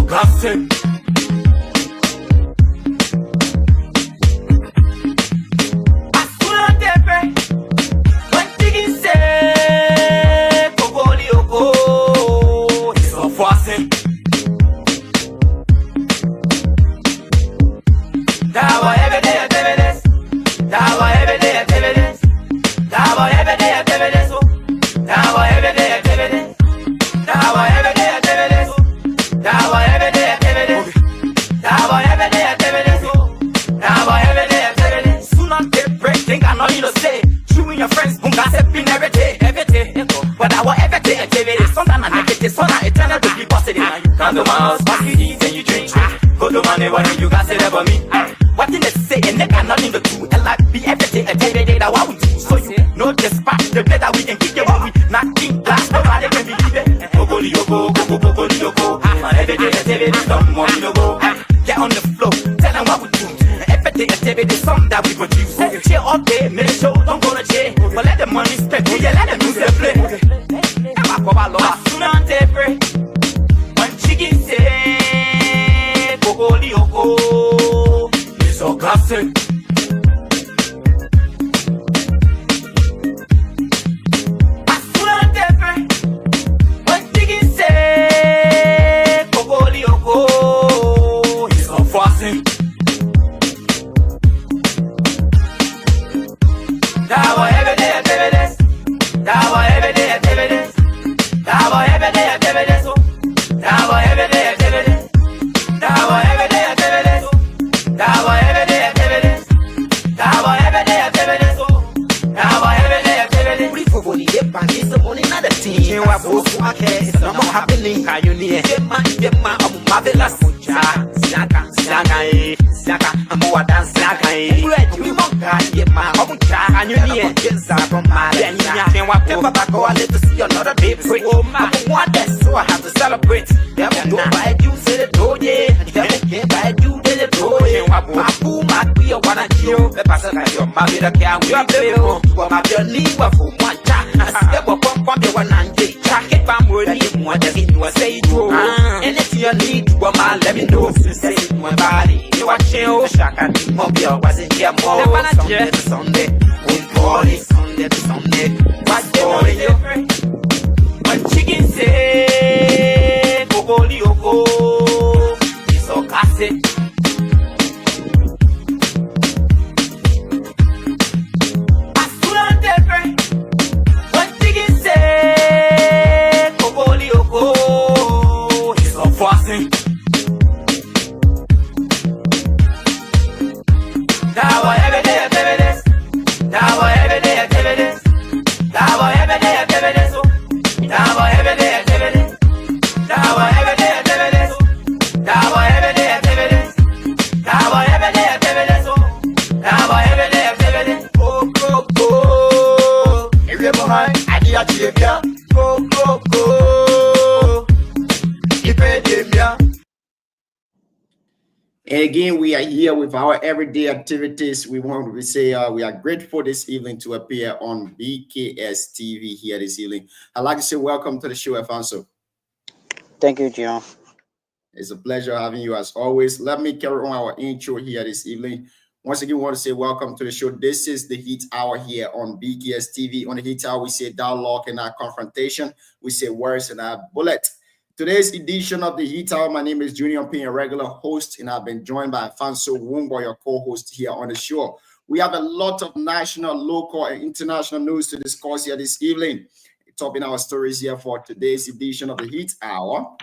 gossip. Get on the floor, tell them what we do. Every day, there's something that we produce. Chill all day, make sure don't go to jail. But let the money spend, yeah, let the music play. One chicken say, it's all gossip. So I have to celebrate. Devil don't buy you, say the door, yeah. Devil can't buy you, then the door, yeah. My boo, my queer, wanna kill. The pastor, your mother, the car, we are bill. You are my leave for one time. I see the pump, you want to track it. I'm ready, one that you are saying, and if you need, you are my, let me know. Say my body, you are chill. Shaka, mobile, wasn't here more. Sunday, we call it Sunday to Sunday. What's going on? One chicken say, Kobolio, it's all classic. One chicken say, Kobolio, it's all fussing. Now every day activities. Now every day activities. Now every day activities. Now every day activities. Now every day activities. Now every day activities. Now every day activities. Now every day activities. Go, go, go. If you're behind, I need a champion. Go, go, go. If you're Again, we are here with our everyday activities. We want to say we are grateful this evening to appear on BKS TV here this evening. I'd like to say welcome to the show, Afonso. Thank you, John. It's a pleasure having you as always. Let me carry on our intro here this evening. Once again, we want to say welcome to the show. This is the Heat Hour here on BKS TV. On the Heat Hour, we say dialogue and our confrontation. We say words and our bullet. Today's edition of the Heat Hour, my name is Junior P, a regular host, and I've been joined by Afonso Wumbo, your co-host here on the show. We have a lot of national, local, and international news to discuss here this evening. Topping our stories here for today's edition of the Heat Hour.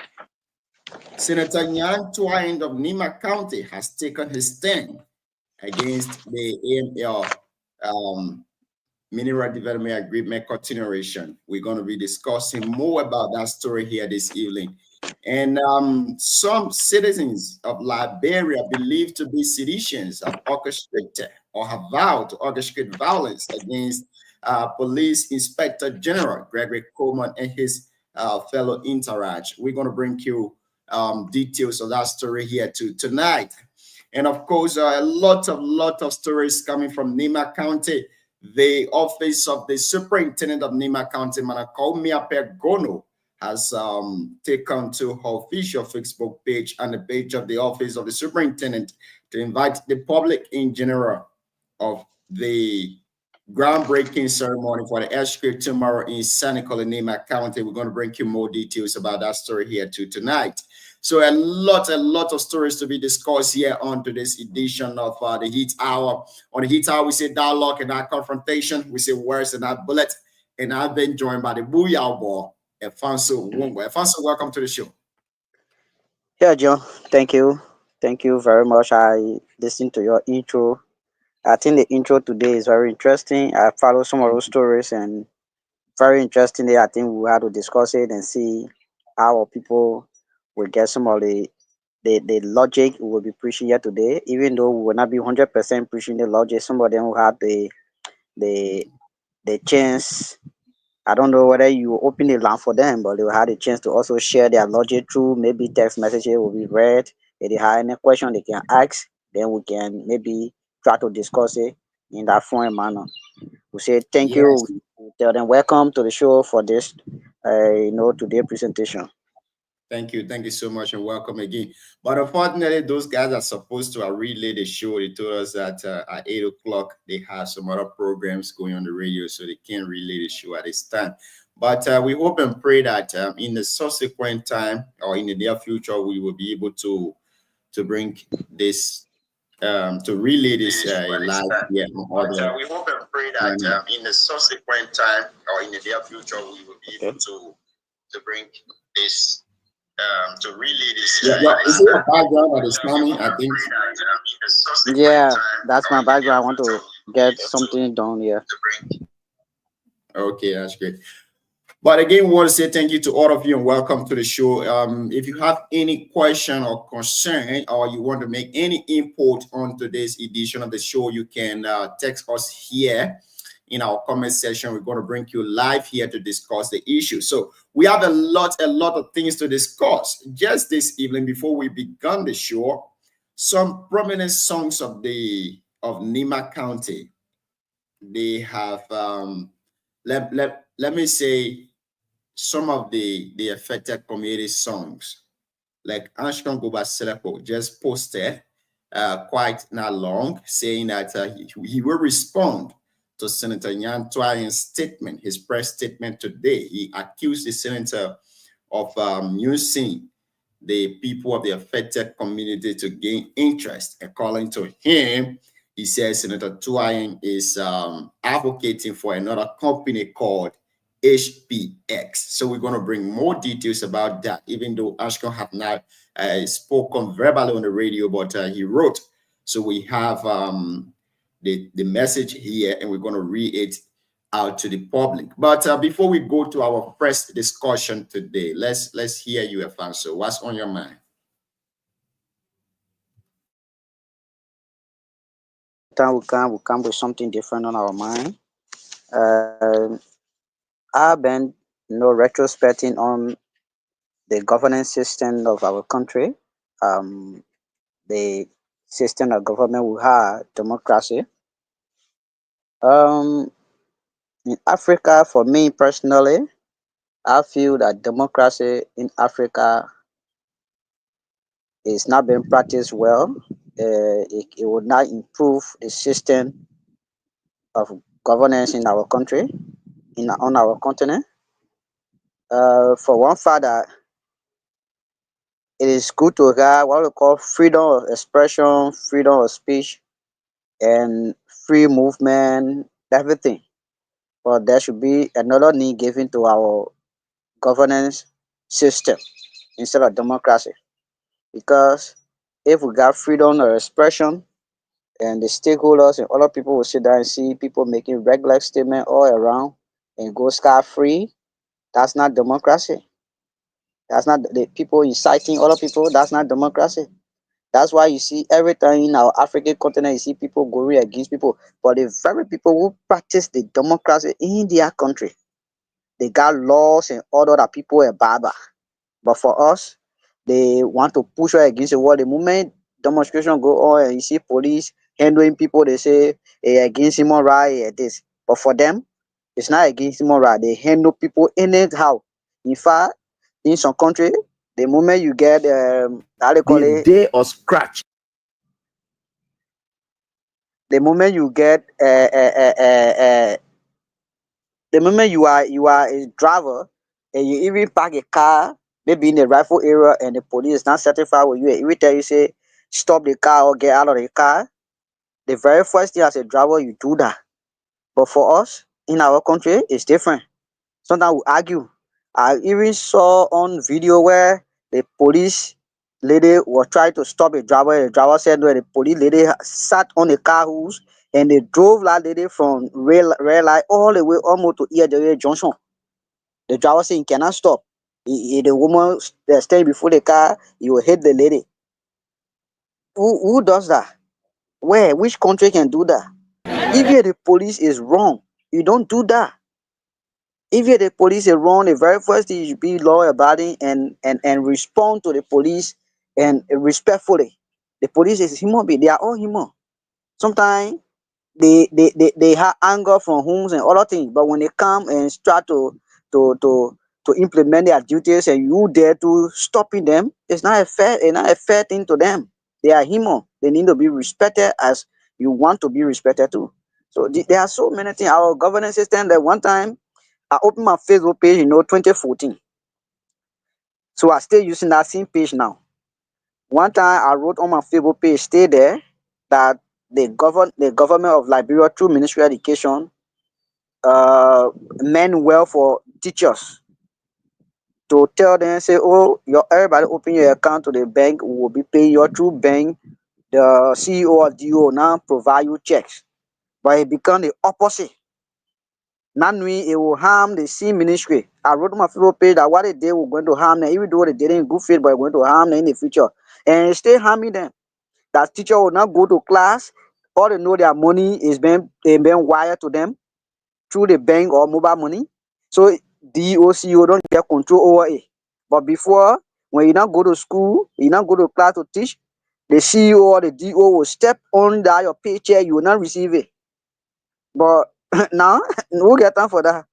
Senator Nyan Twind of Nima County has taken his stand against the AML Mineral Development Agreement continuation. We're going to be discussing more about that story here this evening. And some citizens of Liberia believed to be seditions have orchestrated or have vowed to orchestrate violence against Police Inspector General Gregory Coleman and his fellow Interage. We're going to bring you details of that story here tonight. And of course, a lot of stories coming from Nima County. The office of the superintendent of Nima County, Manakomi Gono, has taken to her official Facebook page and the page of the Office of the Superintendent to invite the public in general of the groundbreaking ceremony for the earthquake tomorrow in Santa Colima County. We're going to bring you more details about that story here too tonight. So a lot of stories to be discussed here on today's edition of the Heat Hour. On the Heat Hour, we say dialogue and not confrontation. We say words and not bullet. And I've been joined by the Booyah Boy, Alfonso Wongo. Alfonso, welcome to the show. Yeah, John. Thank you. Thank you very much. I listened to your intro. I think the intro today is very interesting. I follow some of those stories and very interesting. I think we have to discuss it and see how people will get some of the logic we will be preaching here today. Even though we will not be 100% preaching the logic, some of them will have the the chance. I don't know whether you open the line for them, but they will have the chance to also share their logic through maybe text messages will be read. If they have any question they can ask, then we can maybe try to discuss it in that form manner. We say thank you. Yes. We tell them welcome to the show for this, today presentation. Thank you so much, and welcome again. But unfortunately, those guys are supposed to relay the show. They told us that at 8 o'clock they have some other programs going on the radio, so they can't relay the show at this time. But we hope and pray that in the subsequent time or in the near future, we will be able to bring this to relay this live here on other. We hope and pray that in the subsequent time or in the near future, we will be able to bring this to relay this. Is it a background that is coming? I think. Yeah, that's my background. I want to get something done here. Okay, that's great. But again, we want to say thank you to all of you and welcome to the show. If you have any question or concern, or you want to make any input on today's edition of the show, you can text us here in our comment section. We're going to bring you live here to discuss the issue. So we have a lot of things to discuss. Just this evening, before we began the show, some prominent songs of Nima County. They have let me say some of the affected community songs, like Ashkan Goba Selepo just posted quite not long, saying that he will respond to Senator Nyan Twain's statement, his press statement today. He accused the senator of using the people of the affected community to gain interest. According to him, he says Senator Twain is advocating for another company called HPX. So we're going to bring more details about that, even though Ashkan have not spoken verbally on the radio, but he wrote. So we have the message here, and we're going to read it out to the public. But before we go to our press discussion today, let's hear you, Alfonso. What's on your mind? Time we come with something different on our mind. I've been retrospecting on the governance system of our country, the system of government we have, democracy. In Africa, for me personally, I feel that democracy in Africa is not being practiced well. It would not improve the system of governance in our country, on our continent. For one father, it is good to have what we call freedom of expression, freedom of speech, and free movement, everything. But there should be another need given to our governance system instead of democracy. Because if we got freedom of expression and the stakeholders and other people will sit down and see people making regular statements all around and go scot-free, that's not democracy. That's not the people inciting other people, that's not democracy. That's why you see every time in our African continent, you see people going against people. But the very people who practice the democracy in their country, they got laws and order that people are barber. But for us, they want to push her against the wall. The moment demonstration go on and you see police handling people, they say against human rights, this. But for them, it's not against human rights. They handle people anyhow. In fact, in some country, the moment you get how they call it, day or scratch. the moment you get the moment you are a driver and you even park a car maybe in the rifle area and the police is not satisfied with you, even tell you say stop the car or get out of the car, the very first thing as a driver you do that. But for us in our country, it's different. Sometimes we argue. I even saw on video where the police lady was trying to stop a driver. And the driver said no. The police lady sat on the car wheels and they drove that lady from red light all the way almost to Iyadere Junction. The driver said he cannot stop. The woman staying before the car, he will hit the lady. Who does that? Where? Which country can do that? If the police is wrong, you don't do that. If the police is wrong, the very first thing you should be law abiding and respond to the police and respectfully. The police is human being, they are all human. Sometimes they have anger from homes and other things, but when they come and start to to implement their duties and you there to stopping them, it's not a fair thing to them. They are human. They need to be respected as you want to be respected too. So there are so many things. Our governance system that one time I opened my Facebook page, 2014. So I still using that same page now. One time I wrote on my Facebook page, stay there, that the government of Liberia through Ministry of Education meant well for teachers to tell them, say, oh, everybody open your account to the bank, we will be paying you through bank. The CEO or DO now provide you checks. But it become the opposite. Not knowing it will harm the same ministry. I wrote on my Facebook page that what they did was going to harm them, even though they didn't in good faith, but going to harm them in the future. And it's still harming them. That teacher will not go to class. All they know their money is being wired to them through the bank or mobile money. So DOCO don't get control over it. But before, when you not go to school, you not go to class to teach, the CEO or the DO will step on that your paycheck, you will not receive it. But now, who get time for that?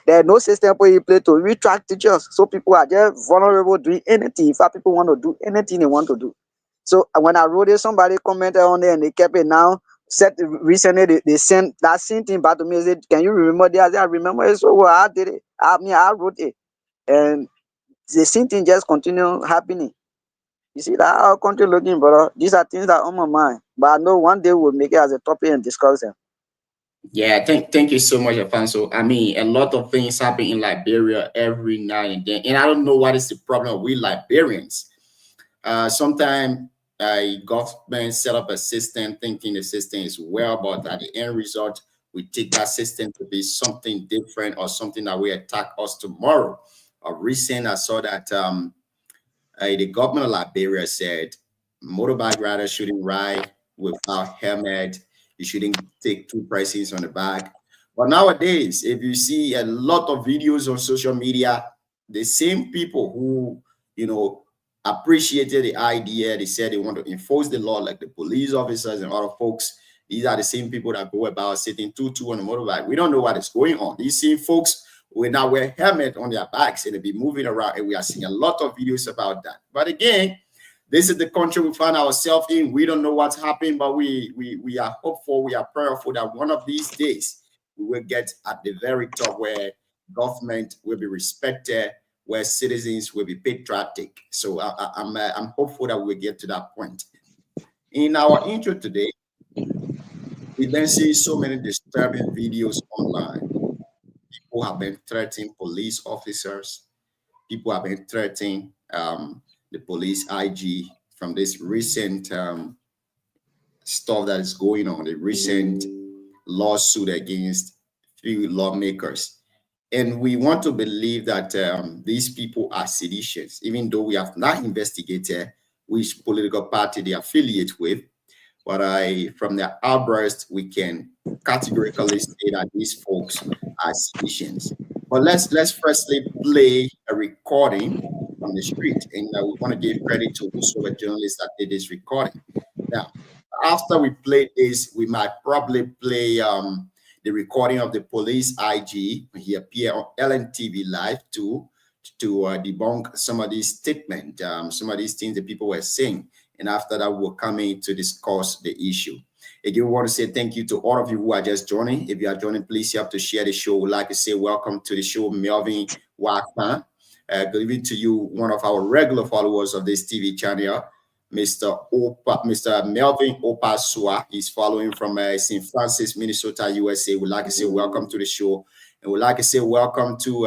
There's no system for you play to retract teachers. So people are just vulnerable doing anything. In fact, people want to do anything they want to do. So when I wrote it, somebody commented on it and they kept it now. Recently they sent that same thing back to me. They said, can you remember that? I said, I remember it. So well, I did it. I wrote it. And the same thing just continue happening. You see that our country looking, brother. These are things that are on my mind. But I know one day we'll make it as a topic and discuss them. Yeah, thank you so much, Afonso. I mean, a lot of things happen in Liberia every now and then, and I don't know what is the problem with Liberians. Sometimes government set up a system thinking the system is well, but at the end result, we take that system to be something different or something that will attack us tomorrow. Recent, I saw that the government of Liberia said motorbike riders shouldn't ride without helmet. You shouldn't take 2 prices on the back. But nowadays, if you see a lot of videos on social media, the same people who, appreciated the idea, they said they want to enforce the law, like the police officers and other folks. These are the same people that go about sitting 2-2 on the motorbike. We don't know what is going on. These same folks will now wear helmet on their backs and they'll be moving around, and we are seeing a lot of videos about that. But again, this is the country we find ourselves in. We don't know what's happening, but we are hopeful, we are prayerful that one of these days we will get at the very top where government will be respected, where citizens will be patriotic. So I'm hopeful that we'll get to that point. In our intro today, we then see so many disturbing videos online. People have been threatening police officers. People have been threatening the police IG from this recent stuff that is going on, the recent lawsuit against few lawmakers. And we want to believe that these people are seditious, even though we have not investigated which political party they affiliate with. But from their outburst, we can categorically say that these folks are seditious. But let's firstly play a recording on the street, and we want to give credit to whosoever journalist that did this recording. Now, after we play this, we might probably play the recording of the police IG. He appeared on LNTV Live to to debunk some of these statements, some of these things that people were saying. And after that, we'll come in to discuss the issue. Again, we want to say thank you to all of you who are just joining. If you are joining, please help to share the show. We'd like to say welcome to the show, Melvin Wakman. Good evening to you, one of our regular followers of this TV channel, Mr. Melvin Opasua. He's following from St. Francis, Minnesota, USA. We'd like to say welcome to the show. And we'd like to say welcome to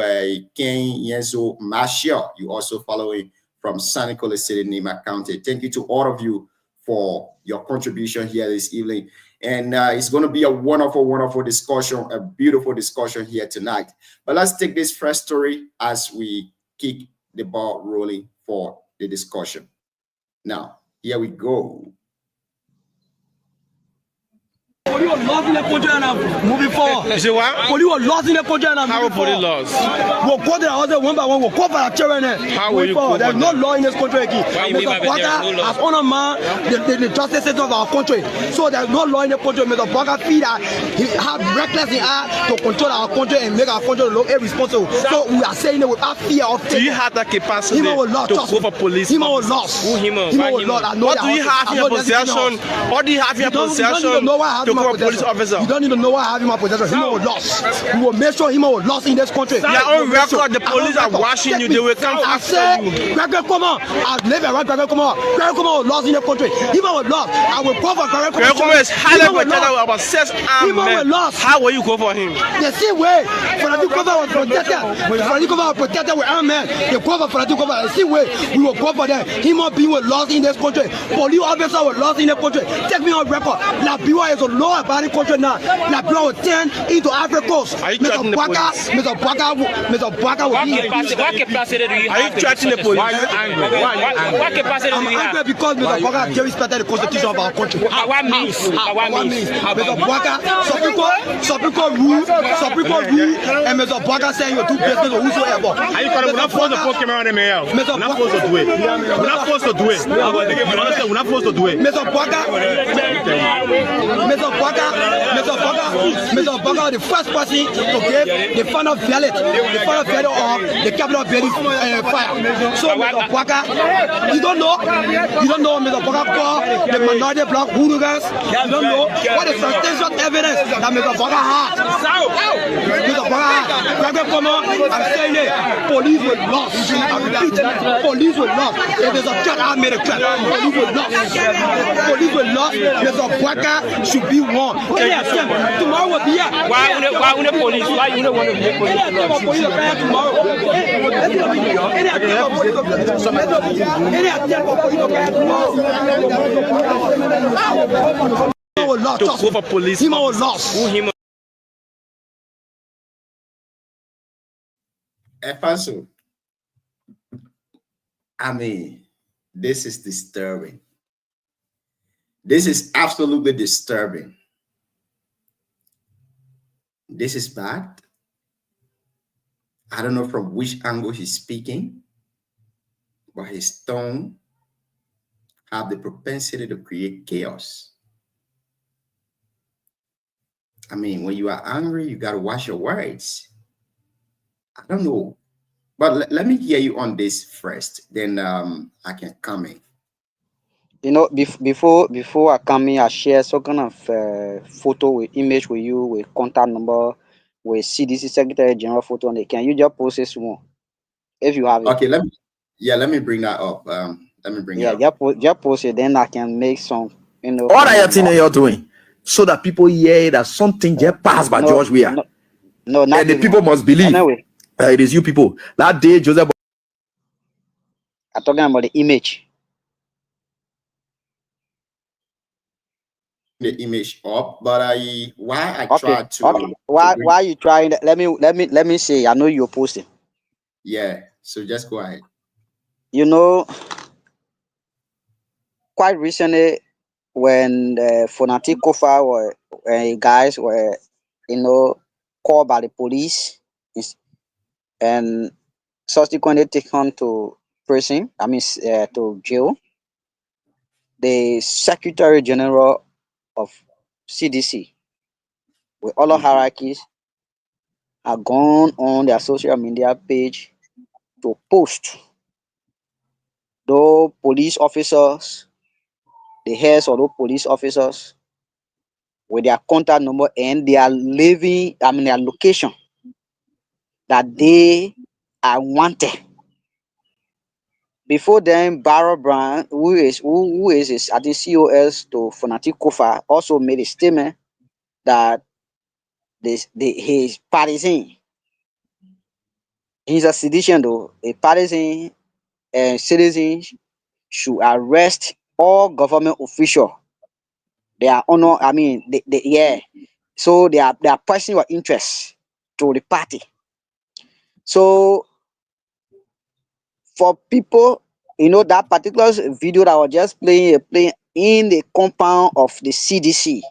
Ken Yenzo Marshall. You also following from San Nicolas City, Nima County. Thank you to all of you for your contribution here this evening. And it's going to be a wonderful, wonderful discussion, a beautiful discussion here tonight. But let's take this first story as we kick the ball rolling for the discussion. Now, here we go. Police were lost in the country and I'm moving forward. You see what? Police were lost in the country and I'm How moving were forward. police lost? We'll go to the house one by one. We'll cover our children. How will you cover There's no them? law in this country again. Why you mean by Mr. there's no Baka law? has honored man the justice system of our country. So there's no law in the country. Mr. Baka feel that he have reckless in heart to control our country and make our country look irresponsible. So we are saying it without fear of Do you failure. have that capacity Him was lost. to go for police? Him was lost. Who him? Him Why was him? lost. I know What that do you house. have I in know your that's the possession? house. What do you have in your You don't need to possession know what I have to in my go for police possession. officer? You don't need to know what I have in my possession. Him was lost. We will make sure him was lost in this country. Your own record, the police are watching you. They will come I after said, you. Gregory Kuma, I live around Gregory Kuma. Gregory Kuma was lost in the country. Him was lost. I will go for Gregory Kuma. Gregory Kuma is highly Him was protected lost. with about 6 armed Him was men. lost. How will you go for him? The same way, Fanatic Cover was protected. Fanatic Cover was protected with armed men. The cover Fanatic Cover, the same way, we will go for them. Him being was lost in this country. Police officer was lost in the country. Take me on record. Liberia is a law abiding country now. Liberia will turn into Africa Coast. Are you threatening the police? Mr. Baka will be What capacity do you Are have? you threatening the police? Why are you angry? What capacity I'm do you angry have? because Mr. Baka has respected the constitution of our country. What means? What means? Mr. Baka, some people rule, and Mr. Baka saying you do business with whosoever. Are you we're not supposed to put camera on them here. We're not supposed to do it. We're not supposed to do it. We're not supposed to do it. Mr. Baka, the first person to give the final verdict of the capital building fire. So Mr. Baka, you don't know Mr. Baka called the minority black hooligans. You don't know what is substantial evidence that Mr. Baka had. Mr. Baka had. Gregory Kuma, I'm saying it, police were lost. I repeat it, police were lost. If there's a threat, I made a threat. Police were lost. Police were lost. Mr. Baka should be warned. Tomorrow will be here. Why the police? Why you don't want to make police? To go for police. Him was lost. Who him? Epaso, I mean, this is disturbing. This is absolutely disturbing. This is bad. I don't know from which angle he's speaking, but his tone have the propensity to create chaos. I mean, when you are angry, you got to watch your words. I don't know, but let me hear you on this first, then I can comment. You know, before I come in, I share some kind of photo with image with you, with contact number, with CDC Secretary General photo on it. Can you just post this one if you have it? Okay, let me bring that up. Let me bring it up. Just post it, then I can make some. You know, What are you thinking you're doing? So that people hear that something just passed by George Weah. No, not And the this people one. must believe Anyway, it is you people. That day, Joseph. I'm talking about the image. The image up, but Okay. tried to Okay. Why you trying that? Let me say. I know you're posting. Yeah, so just go ahead. You know, quite recently, when the Fanatic Kofa guys were, called by the police and subsequently taken to prison, to jail, the Secretary General of CDC, with all the hierarchies, have gone on their social media page to post those police officers, the heads of those police officers, with their contact number and their their location, that they are wanted. Before then, Barrow Brown, who is his, I think, COS to Fanatic Kofa, also made a statement that his partisan, he's a sedition though, a partisan citizens should arrest all government officials. They are honor, I mean, so they are personal interest to the party. So for people, that particular video that I was just playing in the compound of the CDC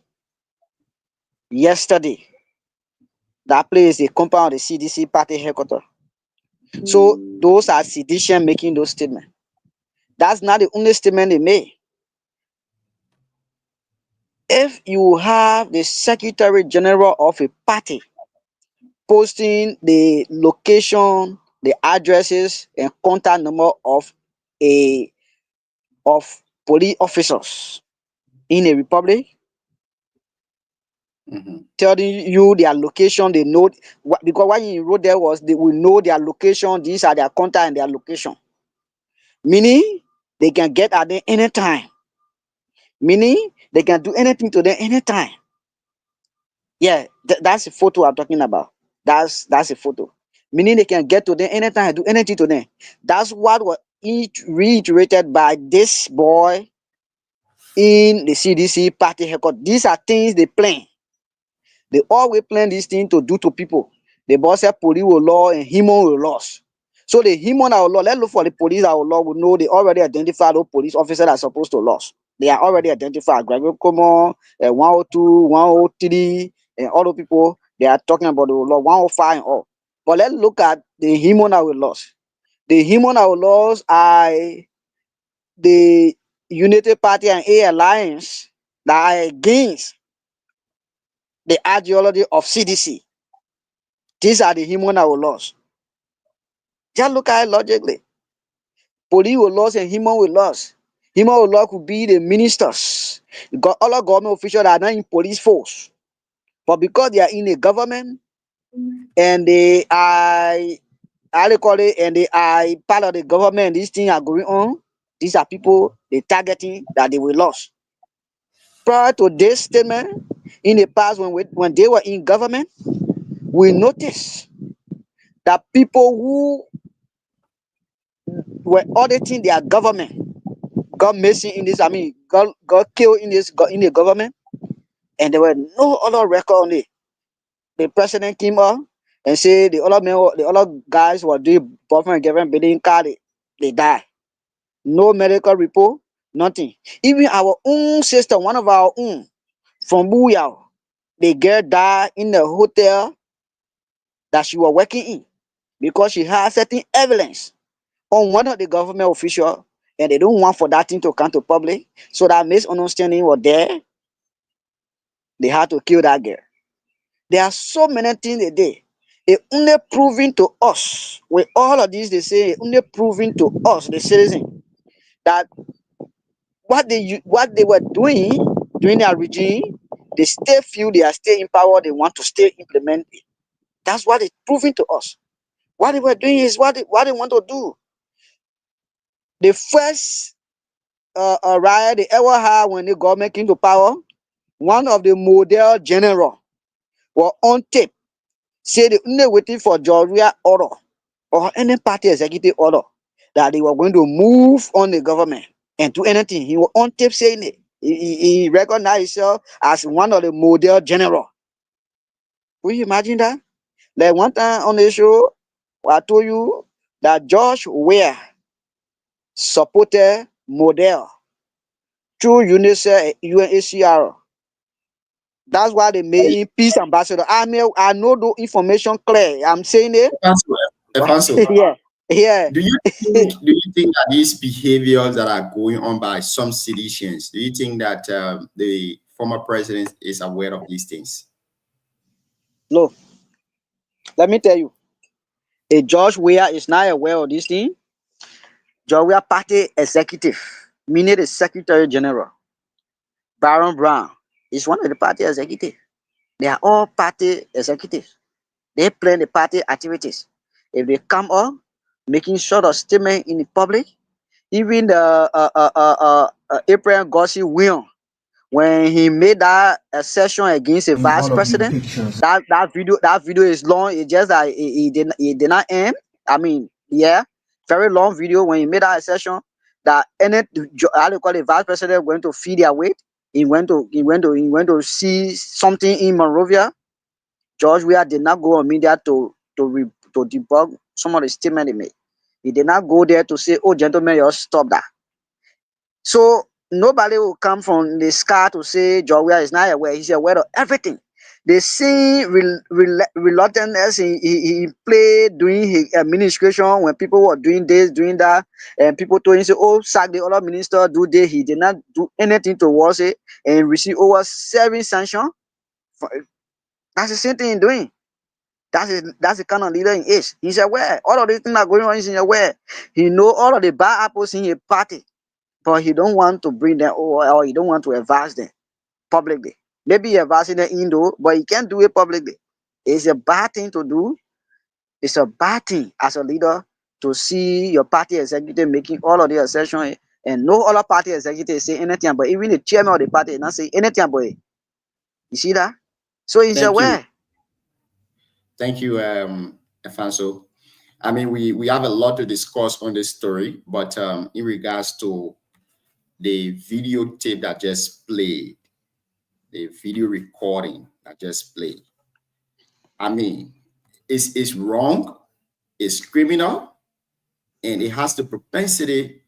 yesterday. That place is the compound of the CDC party headquarters. So those are sedition making those statements. That's not the only statement they made. If you have the Secretary General of a party posting the location, the addresses, and contact number of police officers in a republic, telling you their location, they know because what he wrote there was they will know their location. These are their contact and their location, meaning they can get at them anytime. Meaning they can do anything to them anytime. Yeah, that's a photo I'm talking about. That's a photo. Meaning they can get to them anytime and do anything to them. That's what was reiterated by this boy in the CDC party headquarters. These are things they plan. They always plan these things to do to people. The boss said police will law and human will loss. So the human our law, let's look for the police our law will know they already identified those police officers that are supposed to loss. They are already identified. Gregory Como, 102, 103, and all the people they are talking about the law 105 and all. But let's look at the human our loss. The human our laws are the Unity Party and A Alliance that are against the ideology of CDC. These are the human our laws. Just look at it logically. Police will lose and human will lose. Human will lose could be the ministers. All government officials that are not in police force. But because they are in a government and they are, how they call it, and they are part of the government, these things are going on. These are people they targeting that they will lose. Prior to this statement, in the past when they were in government, we noticed that people who were auditing their government got missing in this, got killed in the government, and there were no other record on it. The president came up and said the other guys were doing government building card, they died. No medical report, nothing. Even our own sister, one of our own from Buyao, the girl died in the hotel that she was working in because she had certain evidence on one of the government officials, and they don't want for that thing to come to public. So that misunderstanding was there. They had to kill that girl. There are so many things they did. It only proving to us, with all of this, they say, only proving to us, the citizen, that what they were doing during their regime, they still feel they are still in power, they want to still implement it. That's what it's proving to us. What they were doing is what they want to do. The first riot they ever had when the government came to power, one of the model general were on tape, say they only waiting for Georgia order or any party executive order that they were going to move on the government and do anything. He was on tape saying it. He recognized himself as one of the model general. Will you imagine that? Like one time on the show, I told you that George Weah supported model through UNICEF, UNHCR. That's why they made him peace ambassador. I know the information clear. I'm saying it. Yeah. Do you think that these behaviors that are going on by some seditions, do you think that the former president is aware of these things? No. Let me tell you. A George Weah is not aware of this thing. George Weah party executive, meaning the Secretary General, Baron Brown, is one of the party executives. They are all party executives. They plan the party activities. If they come up making sort of statement in the public, even the April Gossi William, when he made that assertion against a vice president, that video is long. It just that it did not end. I mean, yeah, very long video when he made that assertion that any how they call it, vice president going to feed their weight. He went to see something in Monrovia. George Weah did not go on media to debug some of the statement he made. He did not go there to say, "Oh, gentlemen, you stop that." So nobody will come from the sky to say George Weah is not aware. He's aware of everything. The same reluctantness he played during his administration when people were doing this, doing that, and people told him, say, "Oh, sack the other minister, do this." He did not do anything towards it and received over 7 sanctions. That's the same thing he's doing. That's the kind of leader he is. He's aware. All of these things are going on, he's aware. He know all of the bad apples in his party, but he don't want to bring them or he don't want to advise them publicly. Maybe he advising them indoor, but he can't do it publicly. It's a bad thing to do. It's a bad thing as a leader to see your party executive making all of the assertions and no other party executive say anything, but even the chairman of the party is not saying anything about it. You see that? So he's aware. Thank you, Afanso. I mean, we have a lot to discuss on this story, but in regards to the videotape that just played, the video recording that just played, I mean, it's wrong, it's criminal, and it has the propensity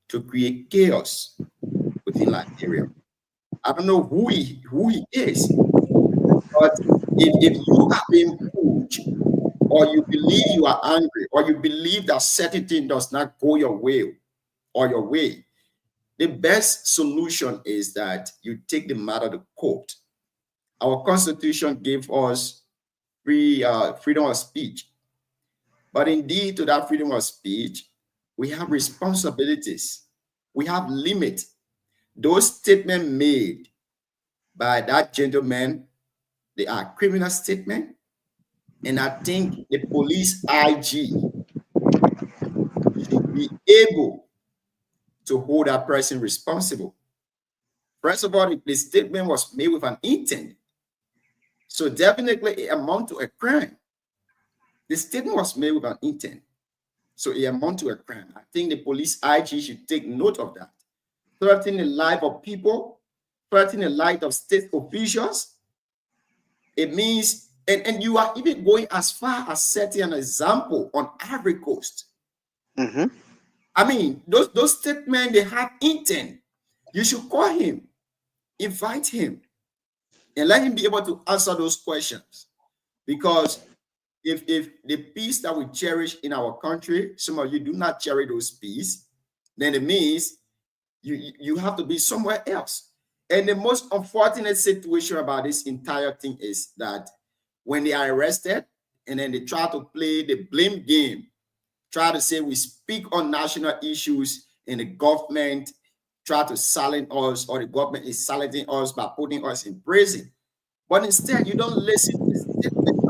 to create chaos within Liberia. I don't know who he is, but if you have been pushed, or you believe you are angry, or you believe that certain thing does not go your way or your way, the best solution is that you take the matter to court. Our Constitution gave us freedom of speech. But indeed, to that freedom of speech, we have responsibilities. We have limits. Those statements made by that gentleman, they are criminal statements. And I think the police IG should be able to hold that person responsible. First of all, the statement was made with an intent. So definitely it amounts to a crime. The statement was made with an intent. So it amounts to a crime. I think the police IG should take note of that. Threatening the life of people, threatening the life of state officials. It means, and you are even going as far as setting an example on Ivory Coast. Mm-hmm. I mean, those statements, they have intent. You should call him, invite him, and let him be able to answer those questions. Because if the peace that we cherish in our country, some of you do not cherish those peace, then it means you have to be somewhere else. And the most unfortunate situation about this entire thing is that when they are arrested and then they try to play the blame game, try to say we speak on national issues and the government try to silence us, or the government is silencing us by putting us in prison. But instead, you don't listen to the statement.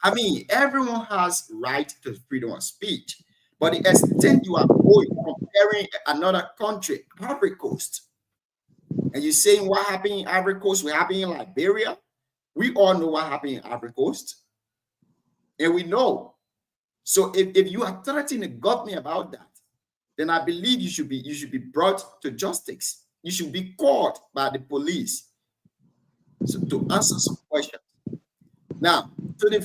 I mean, everyone has right to freedom of speech, but the extent you are going, comparing another country, Ivory Coast, and you're saying what happened in Ivory Coast, what happened in Liberia, we all know what happened in Ivory Coast, and we know. So if you are threatening the government about that, then I believe you should be brought to justice. You should be caught by the police to answer some questions. Now, to the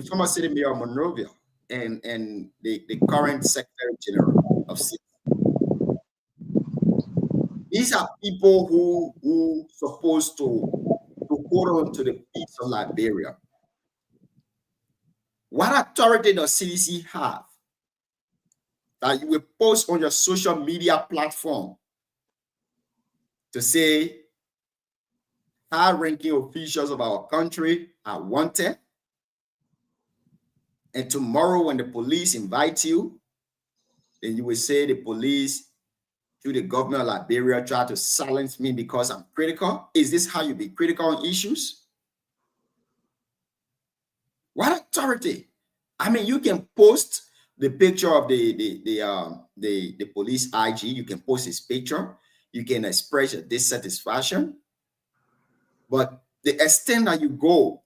former city mayor of Monrovia and the current Secretary General of City. These are people who supposed to hold on to the peace of Liberia. What authority does CDC have that you will post on your social media platform to say high-ranking officials of our country are wanted. And tomorrow when the police invite you, then you will say the police through the government of Liberia try to silence me because I'm critical. Is this how you be critical on issues? What authority? I mean, you can post the picture of the police IG. You can post his picture. You can express your dissatisfaction. But the extent that you go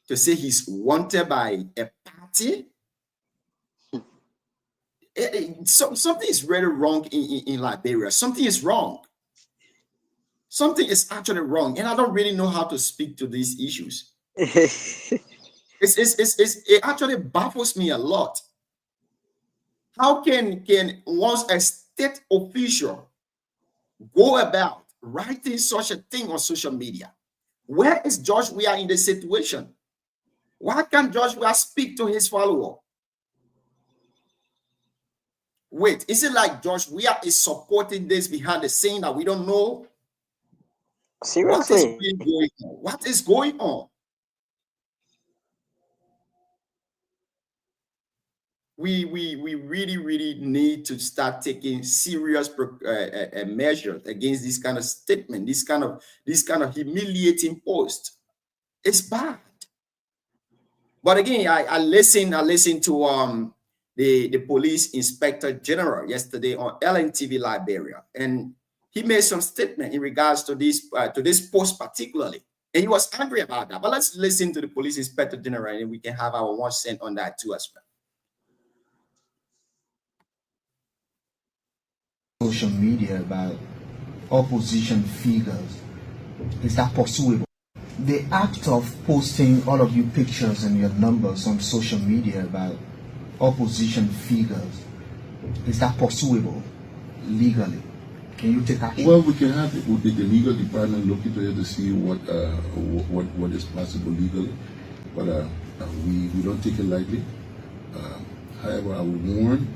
to say he's wanted by a party, something is really wrong in Liberia. Something is wrong. Something is actually wrong. And I don't really know how to speak to these issues. It actually baffles me a lot. How can once a state official go about writing such a thing on social media? Where is George Weah in the situation? Why can't George Weah speak to his follower? Wait, is it like George Weah is supporting this behind the scene that we don't know? Seriously. What is going on? We really need to start taking serious measures against this kind of statement, this kind of humiliating post. It's bad. But again, I listened to the police inspector general yesterday on LNTV Liberia, and he made some statement in regards to this post particularly, and he was angry about that. But let's listen to the police inspector general, and we can have our 1 cent on that too as well. Social media about opposition figures, is that pursuable? The act of posting all of your pictures and your numbers on social media about opposition figures, is that pursuable legally? Can you take action? Well, we can have the legal department look into it to see what is possible legally, but we don't take it lightly. However, I would warn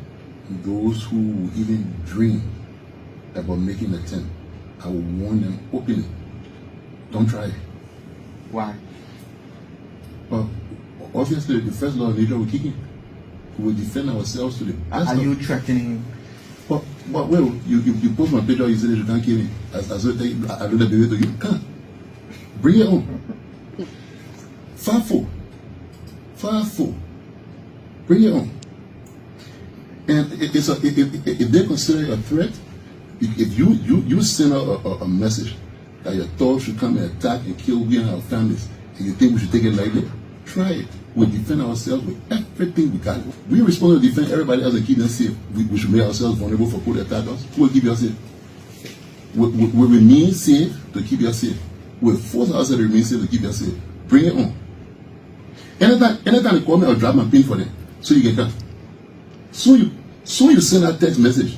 those who even dream about making an attempt. I will warn them openly. Don't try it. Why? Well, obviously, the first law of nature will kick in. We will defend ourselves to the best. Are you threatening? But well, you post my picture, you say that you can't kill me. As I do the baby to you, can't. Bring it on. Far Bring it on. And if they consider it a threat, if you send out a message that your thoughts should come and attack and kill we and our families, and you think we should take it like that, try it. We'll defend ourselves with everything we got. We're responsible to defend everybody else and keep them safe. We should make ourselves vulnerable for people to attack us. Who will keep us safe? We'll remain safe to keep you safe. We'll force ourselves to remain safe to keep you safe. Bring it on. Anytime they call me, I'll drop my pin for them so you get cut. So you send a text message.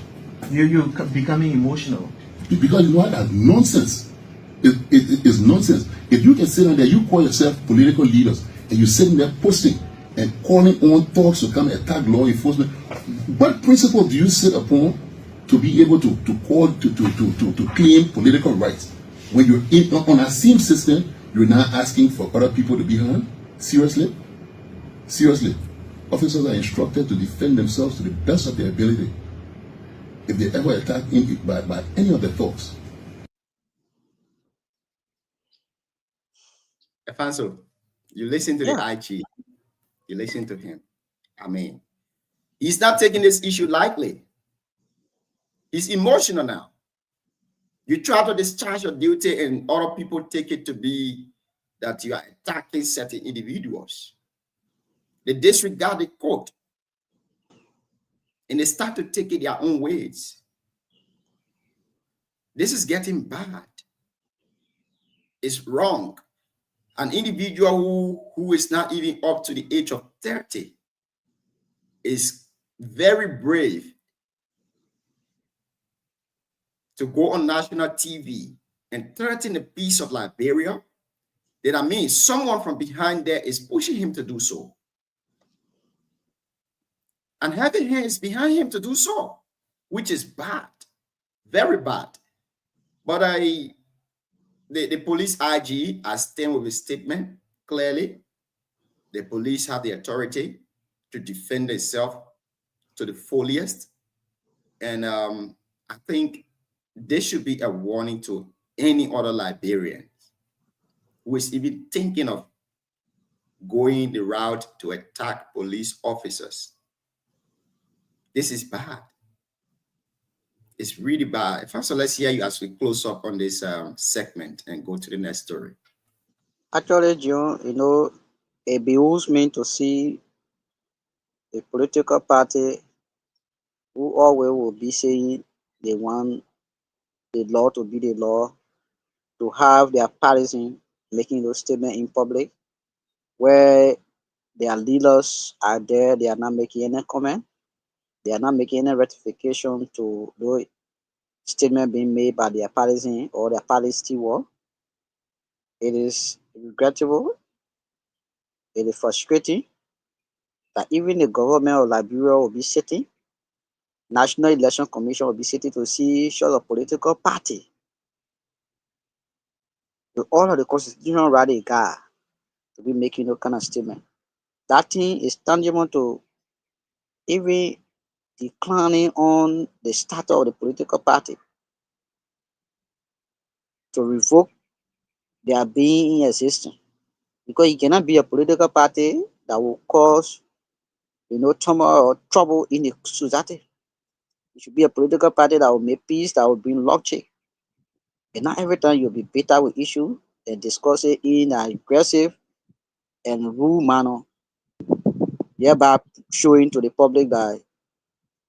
You're becoming emotional. Because you know what? That's nonsense. It's nonsense. If you can sit down there, you call yourself political leaders, and you're sitting there posting and calling on thugs to come and attack law enforcement, what principle do you sit upon to be able to call to claim political rights? When you're on a same system, you're now asking for other people to be harmed? Seriously? Seriously. Officers are instructed to defend themselves to the best of their ability. If they ever attacked by any of the thugs. Afanso, you listen to the IG. You listen to him. I mean, he's not taking this issue lightly. He's emotional now. You try to discharge your duty and other people take it to be that you are attacking certain individuals. They disregard the court and they start to take it their own ways. This is getting bad. It's wrong. An individual who is not even up to the age of 30 is very brave to go on national TV and threaten a piece of Liberia. Then I mean, someone from behind there is pushing him to do so. And having hands behind him to do so, which is bad, very bad. But the police IG has stated with a statement clearly. The police have the authority to defend themselves to the fullest. And I think this should be a warning to any other Liberian who is even thinking of going the route to attack police officers. This is bad. It's really bad. First, let's hear you as we close up on this segment and go to the next story. Actually, John, it behooves me to see a political party who always will be saying they want the law to be the law, to have their partisan making those statements in public, where their leaders are there, they are not making any comment, they are not making any ratification to the statement being made by their partisan or their party steward. It is regrettable, it is frustrating that even the government of Liberia will be sitting, National Election Commission will be sitting to see such a political party with all of the constitutional right they got to be making no kind of statement. That thing is tangible to even declining on the status of the political party to revoke their being in existence. Because you cannot be a political party that will cause turmoil or trouble in the society. It should be a political party that will make peace, that will bring logic. And not every time you'll be bitter with issue and discuss it in an aggressive and rude manner, thereby showing to the public that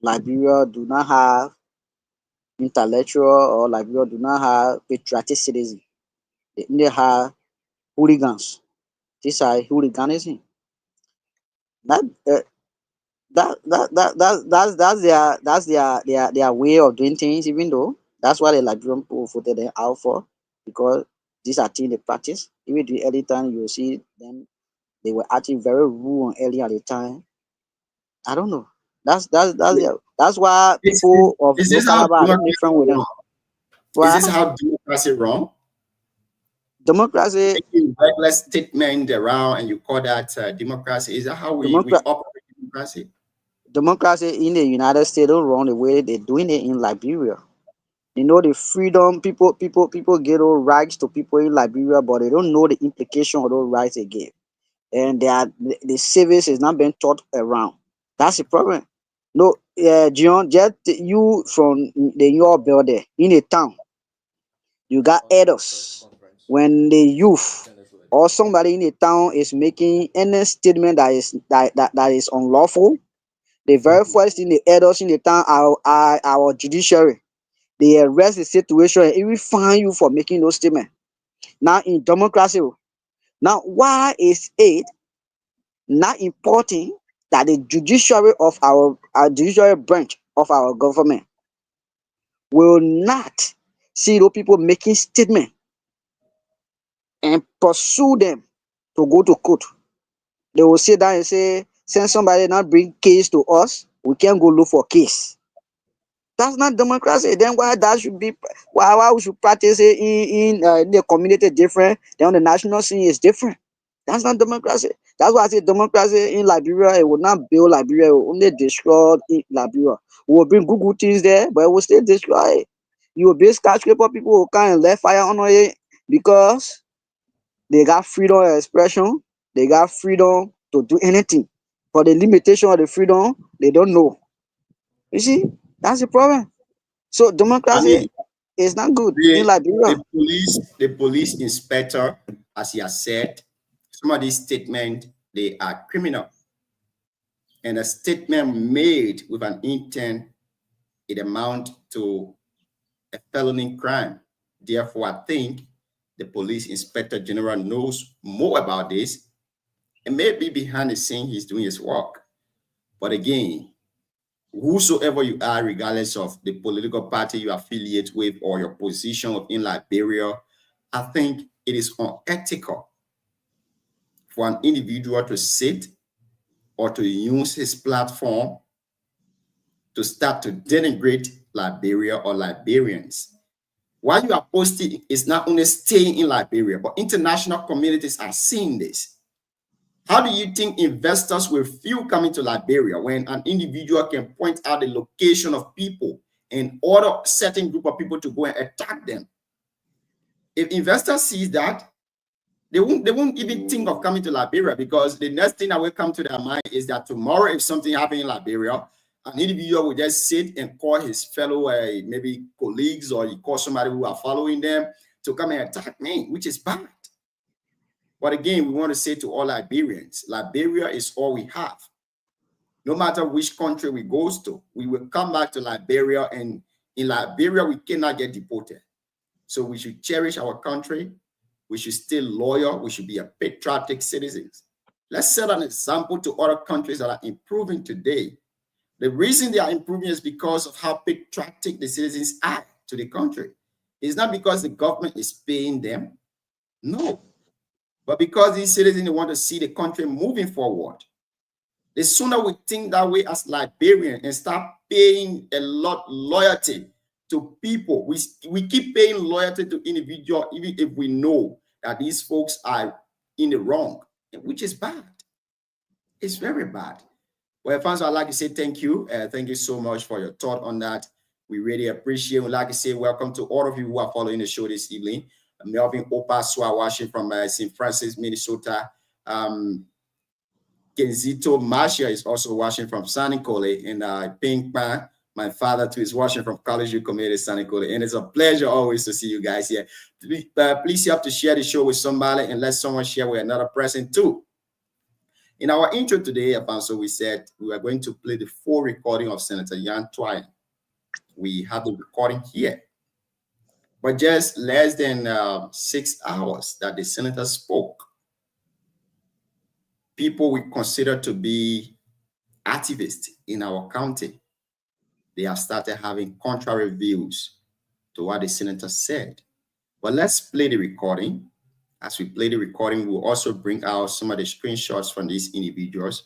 Liberia do not have intellectual or Liberia do not have patriotic citizens. They have hooligans. These are hooliganism. That that's their way of doing things, even though that's why the Liberian people voted them out for, because these are things they practice. Even the early time you see them, they were acting very rude early at the time. I don't know. That's why people of Is no this how caliber are different with them. Is this how democracy wrong? Democracy, Making reckless statement around and you call that democracy. Is that how we operate democracy? Democracy in the United States don't run the way they're doing it in Liberia. The freedom people get those rights to people in Liberia, but they don't know the implication of those rights they give. And the service is not being taught around. That's the problem. No, John, just you from the your building in a town, you got elders. When the youth or somebody in the town is making any statement that is unlawful, the very first thing the elders in the town are our judiciary. They arrest the situation and even fine you for making those statements. Now in democracy, now why is it not important that the judiciary of our judiciary branch of our government will not see those people making statements and pursue them to go to court? They will sit down and say, send somebody not bring case to us, we can't go look for case. That's not democracy. Then why that should be? Why we should practice it in the community different? Then on the national scene is different. That's not democracy. That's why I say democracy in Liberia, it will not build Liberia, it will only destroy Liberia. We will bring good things there, but it will still destroy it. You will build skyscraper, people will come and let fire on it because they got freedom of expression, they got freedom to do anything. But the limitation of the freedom, they don't know. You see, that's the problem. So democracy is not good in Liberia. The police inspector, as he has said, some of these statements, they are criminal. And a statement made with an intent, it amounts to a felony crime. Therefore, I think the police inspector general knows more about this and maybe behind the scene he's doing his work. But again, whosoever you are, regardless of the political party you affiliate with or your position in Liberia, I think it is unethical for an individual to sit or to use his platform to start to denigrate Liberia or Liberians. What you are posting is not only staying in Liberia, but international communities are seeing this. How do you think investors will feel coming to Liberia when an individual can point out the location of people and order a certain group of people to go and attack them? If investors see that, they won't even think of coming to Liberia, because the next thing that will come to their mind is that tomorrow, if something happens in Liberia, an individual will just sit and call his fellow maybe colleagues, or he call somebody who are following them to come and attack me, which is bad. But again, we want to say to all Liberians, Liberia is all we have. No matter which country we go to, we will come back to Liberia, and in Liberia, we cannot get deported. So we should cherish our country. We should stay loyal. We should be a patriotic citizens. Let's set an example to other countries that are improving today. The reason they are improving is because of how patriotic the citizens are to the country. It's not because the government is paying them. No. But because these citizens want to see the country moving forward. The sooner we think that way as Liberians and start paying a lot loyalty to people, we keep paying loyalty to individuals, even if we know that these folks are in the wrong, which is bad. It's very bad. Well, fans, I'd like to say thank you. Thank you so much for your thought on that. We really appreciate it. We'd like to say welcome to all of you who are following the show this evening. Melvin Opaswa watching from St. Francis, Minnesota. Kenzito Marcia is also watching from San Nicole. And Pink Man, my father too, is watching from College View Community, San Nicole. And it's a pleasure always to see you guys here. Please help to share the show with somebody and let someone share with another person too. In our intro today, Apostle, we said we are going to play the full recording of Senator Yan Twine. We have the recording here. But just less than 6 hours that the senator spoke, people we consider to be activists in our county, they have started having contrary views to what the senator said. But let's play the recording. As we play the recording, we'll also bring out some of the screenshots from these individuals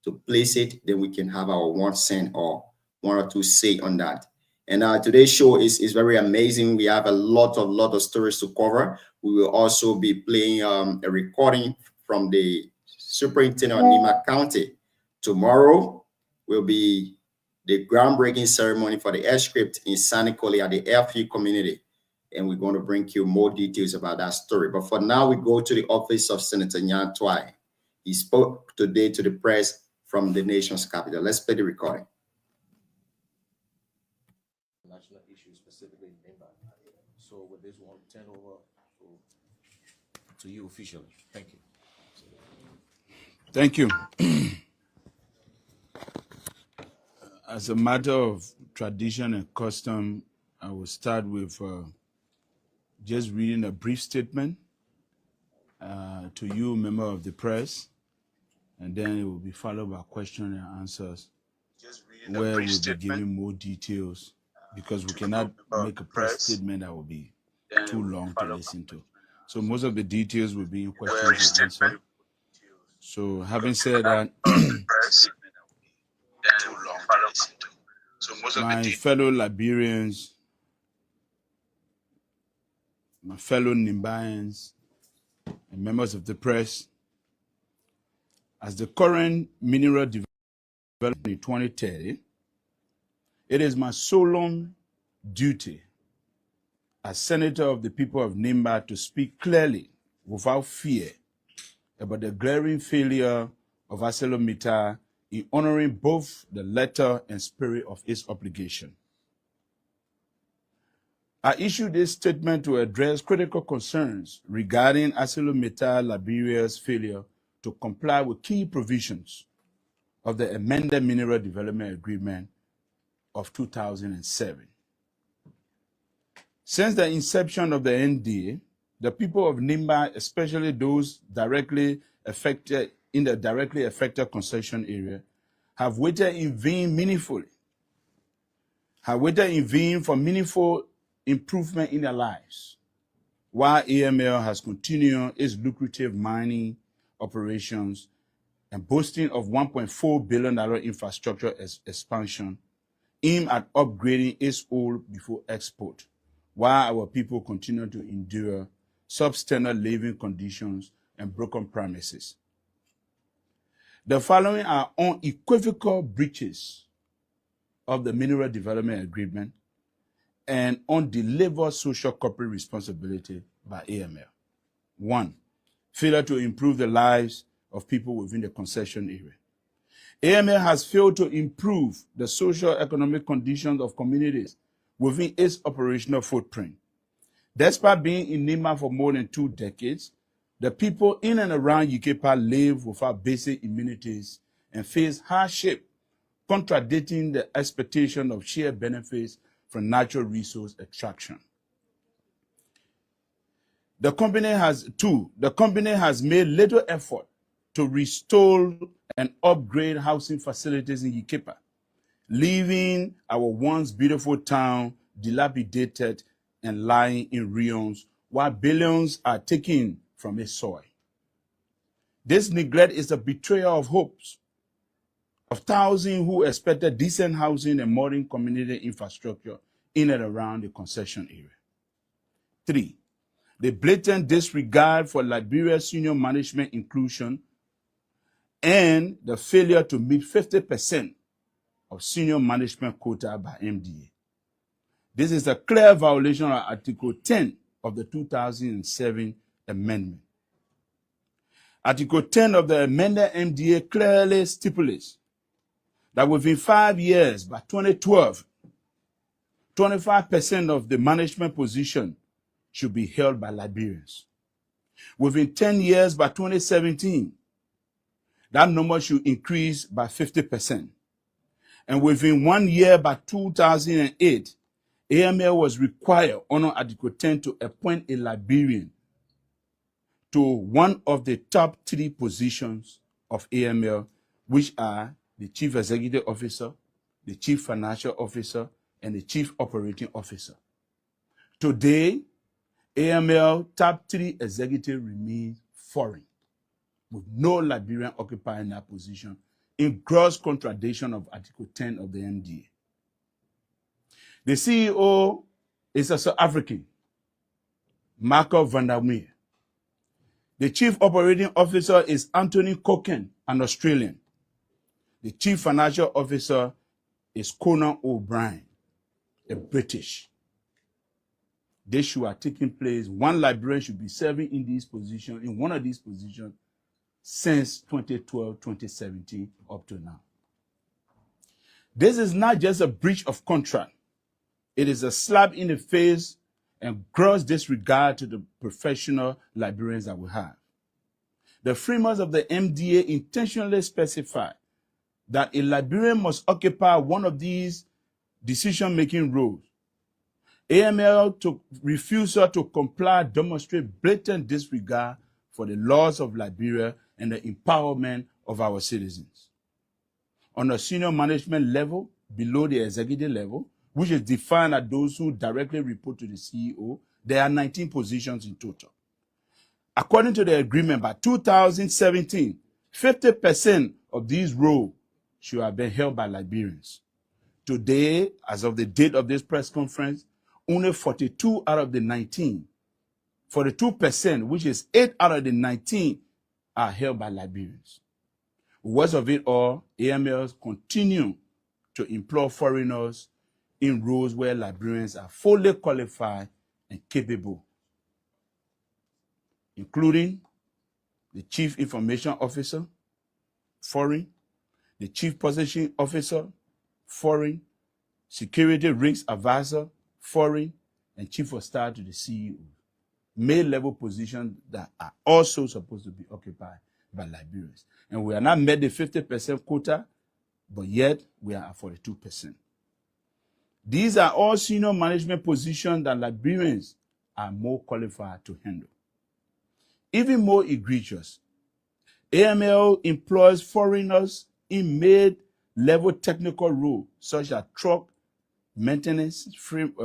to place it. Then we can have our 1 cent or 1 or 2 say on that. And today's show is very amazing. We have a lot of stories to cover. We will also be playing a recording from the superintendent of Nima County. Tomorrow will be the groundbreaking ceremony for the airstrip in San Nicole at the airfield community. And we're going to bring you more details about that story. But for now, we go to the office of Senator Yan Twine. He spoke today to the press from the nation's capital. Let's play the recording. National issue, specifically in Nimba. So with this one, turn over to you officially. Thank you. Thank you. As a matter of tradition and custom, I will start with just reading a brief statement to you, member of the press, and then it will be followed by question and answers, where we'll be giving more details, because we cannot make a press statement that will be too long to listen to. So most of the details will be in questions and answers. So having said that, my fellow Liberians, my fellow Nimbayans, and members of the press, as the current mineral development in 2030, it is my solemn duty as Senator of the people of Nimba to speak clearly, without fear, about the glaring failure of ArcelorMittal in honoring both the letter and spirit of its obligation. I issued this statement to address critical concerns regarding ArcelorMittal Liberia's failure to comply with key provisions of the amended Mineral Development Agreement of 2007. Since the inception of the NDA, the people of Nimba, especially those directly affected in the directly affected concession area, have waited in vain for meaningful improvement in their lives, while AML has continued its lucrative mining operations and boasting of $1.4 billion infrastructure expansion aimed at upgrading its oil before export, while our people continue to endure substandard living conditions and broken promises. The following are unequivocal breaches of the Mineral Development Agreement and undelivered social corporate responsibility by AML. 1. Failure to improve the lives of people within the concession area. AML has failed to improve the social economic conditions of communities within its operational footprint. Despite being in NEMA for more than 2 decades, the people in and around Yucaipa live without basic amenities and face hardship, contradicting the expectation of shared benefits from natural resource extraction. The company has made little effort to restore and upgrade housing facilities in Yucaipa, leaving our once beautiful town dilapidated and lying in ruins while billions are taken from its soil. This neglect is a betrayal of hopes of thousands who expected decent housing and modern community infrastructure in and around the concession area. 3. The blatant disregard for Liberia's senior management inclusion and the failure to meet 50% of senior management quota by MDA. This is a clear violation of Article 10 of the 2007 amendment. Article 10 of the amended MDA clearly stipulates that within 5 years, by 2012, 25% of the management position should be held by Liberians. Within 10 years, by 2017, that number should increase by 50%. And within 1 year, by 2008, AML was required under Article 10 to appoint a Liberian to one of the top 3 positions of AML, which are the Chief Executive Officer, the Chief Financial Officer, and the Chief Operating Officer. Today, AML top 3 executive remains foreign, with no Liberian occupying that position, in gross contradiction of Article 10 of the MDA. The CEO is a South African, Marco van der Meer. The Chief Operating Officer is Anthony Coken, an Australian. The Chief Financial Officer is Conan O'Brien, a British. This should have taken place. One Liberian should be serving in this position, in one of these positions, since 2012, 2017, up to now. This is not just a breach of contract. It is a slap in the face and gross disregard to the professional Liberians that we have. The framers of the MDA intentionally specified that a Liberian must occupy one of these decision-making roles. AML refusal to comply demonstrates blatant disregard for the laws of Liberia and the empowerment of our citizens. On a senior management level, below the executive level, which is defined as those who directly report to the CEO, there are 19 positions in total. According to the agreement, by 2017, 50% of these roles should have been held by Liberians. Today, as of the date of this press conference, only 42 out of the 19, 42%, which is 8 out of the 19, are held by Liberians. Worst of it all, AMLs continue to employ foreigners in roles where Liberians are fully qualified and capable, including the Chief Information Officer, foreign, the Chief Position Officer, foreign, Security Risk Advisor, foreign, and Chief of Staff to the CEO. Mid-level positions that are also supposed to be occupied by Liberians. And we are not met the 50% quota, but yet we are at 42%. These are all senior management positions that Liberians are more qualified to handle. Even more egregious, AML employs foreigners in mid-level technical roles, such as truck maintenance,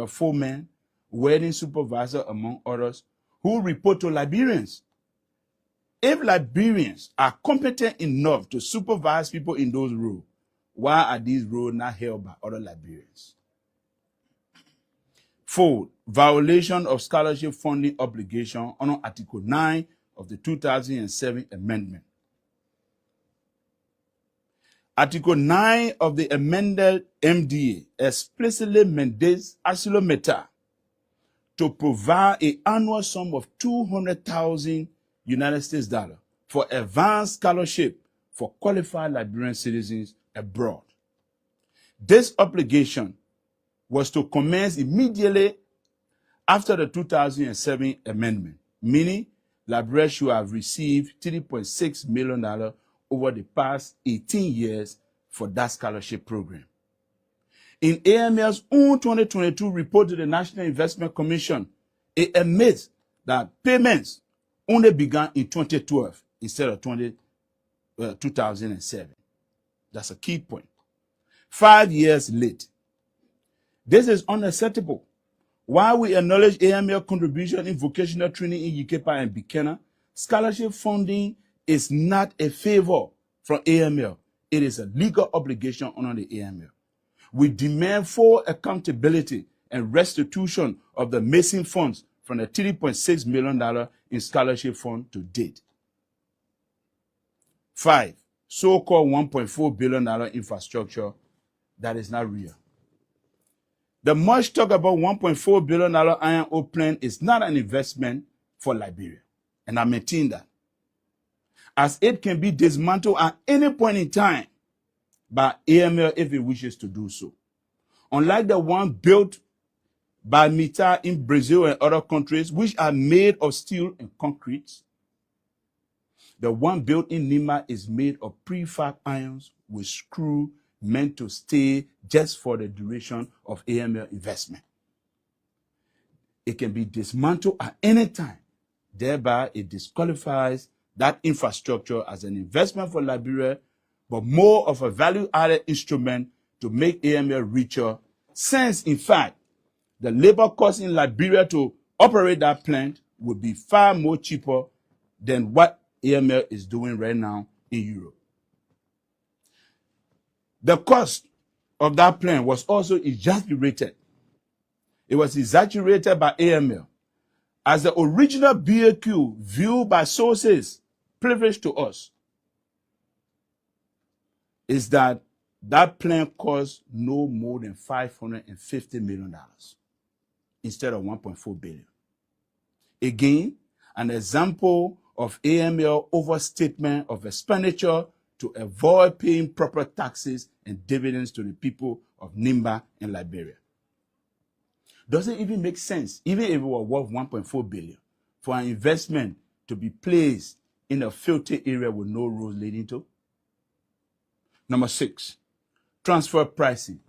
foreman, wedding supervisor, among others, who report to Liberians. If Liberians are competent enough to supervise people in those roles, why are these roles not held by other Liberians? 4. Violation of scholarship funding obligation under Article 9 of the 2007 amendment. Article 9 of the amended MDA explicitly mandates ArcelorMittal to provide an annual sum of $200,000 United States dollars for advanced scholarship for qualified Liberian citizens abroad. This obligation was to commence immediately after the 2007 amendment, meaning Liberia should have received $3.6 million over the past 18 years for that scholarship program. In AML's own 2022 report to the National Investment Commission, it admits that payments only began in 2012 instead of 2007. That's a key point. 5 years late. This is unacceptable. While we acknowledge AML contribution in vocational training in UKEPA and Bikena, scholarship funding is not a favor from AML. It is a legal obligation under the AML. We demand full accountability and restitution of the missing funds from the $3.6 million in scholarship fund to date. 5. So-called $1.4 billion infrastructure that is not real. The much talk about $1.4 billion iron ore plant is not an investment for Liberia, and I maintain that, as it can be dismantled at any point in time by AML if it wishes to do so. Unlike the one built by Mittal in Brazil and other countries, which are made of steel and concrete, the one built in Nimba is made of prefab irons with screw meant to stay just for the duration of AML investment. It can be dismantled at any time. Thereby, it disqualifies that infrastructure as an investment for Liberia, but more of a value-added instrument to make AML richer, since, in fact, the labor cost in Liberia to operate that plant would be far more cheaper than what AML is doing right now in Europe. The cost of that plant was also exaggerated. It was exaggerated by AML as the original BAQ, viewed by sources privileged to us, is that that plant cost no more than $550 million instead of $1.4 billion. Again, an example of AML overstatement of expenditure to avoid paying proper taxes and dividends to the people of Nimba and Liberia. Does it even make sense, even if it were worth $1.4 billion, for an investment to be placed in a filthy area with no roads leading to? Number 6, transfer pricing.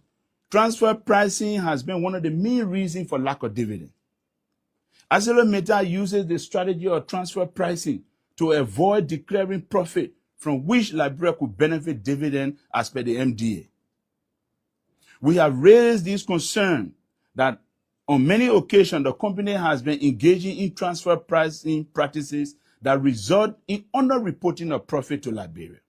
Transfer pricing has been one of the main reasons for lack of dividend. ArcelorMittal uses the strategy of transfer pricing to avoid declaring profit from which Liberia could benefit dividend as per the MDA. We have raised this concern that on many occasions the company has been engaging in transfer pricing practices that result in underreporting of profit to Liberia.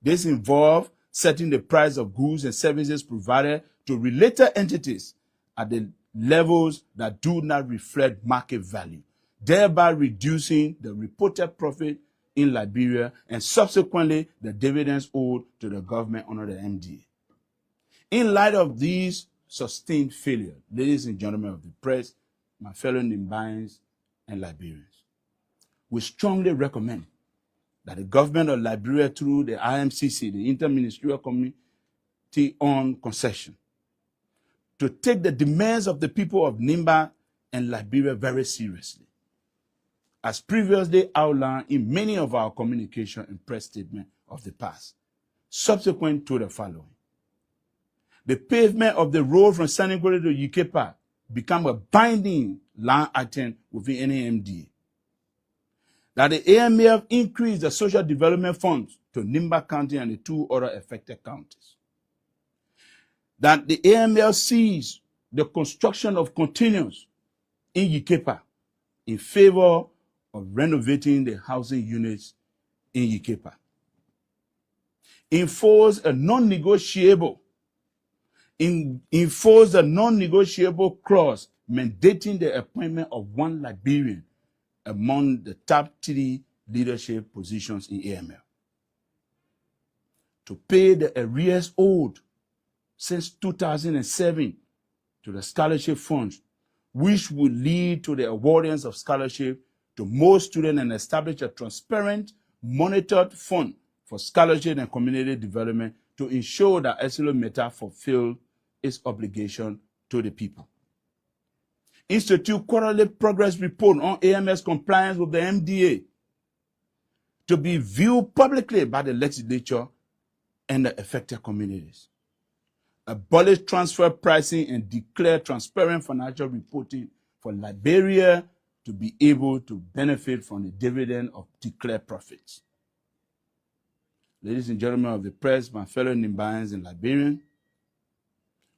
This involves setting the price of goods and services provided to related entities at the levels that do not reflect market value, thereby reducing the reported profit in Liberia and subsequently the dividends owed to the government under the MDA. In light of these sustained failures, ladies and gentlemen of the press, my fellow Nimbians and Liberians, we strongly recommend that the government of Liberia, through the IMCC, the Interministerial Committee on Concession, to take the demands of the people of Nimba and Liberia very seriously, as previously outlined in many of our communication and press statements of the past, subsequent to the following. The pavement of the road from Senegal to UKEPA become a binding line item within any MDA. That the AMF increase the social development funds to Nimba County and the 2 other affected counties. That the AML sees the construction of containers in UKEPA in favor of renovating the housing units in UKEPA. Enforce a non-negotiable clause mandating the appointment of one Liberian among the top 3 leadership positions in AML. To pay the arrears owed since 2007 to the scholarship funds, which will lead to the awarding of scholarship to more students and establish a transparent, monitored fund for scholarship and community development to ensure that ArcelorMittal fulfill its obligation to the people. Institute quarterly progress report on AML's compliance with the MDA to be viewed publicly by the legislature and the affected communities. Abolish transfer pricing and declare transparent financial reporting for Liberia to be able to benefit from the dividend of declared profits. Ladies and gentlemen of the press, my fellow Nimbayans and Liberians,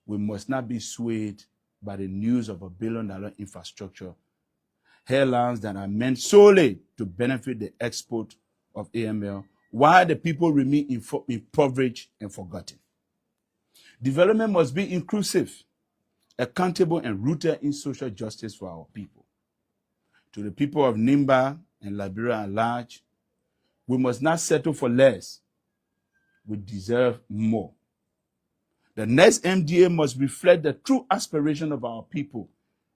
we must not be swayed by the news of $1 billion infrastructure headlines that are meant solely to benefit the export of AML, while the people remain impoverished and forgotten. Development must be inclusive, accountable, and rooted in social justice for our people. To the people of Nimba and Liberia at large, we must not settle for less. We deserve more. The next MDA must reflect the true aspiration of our people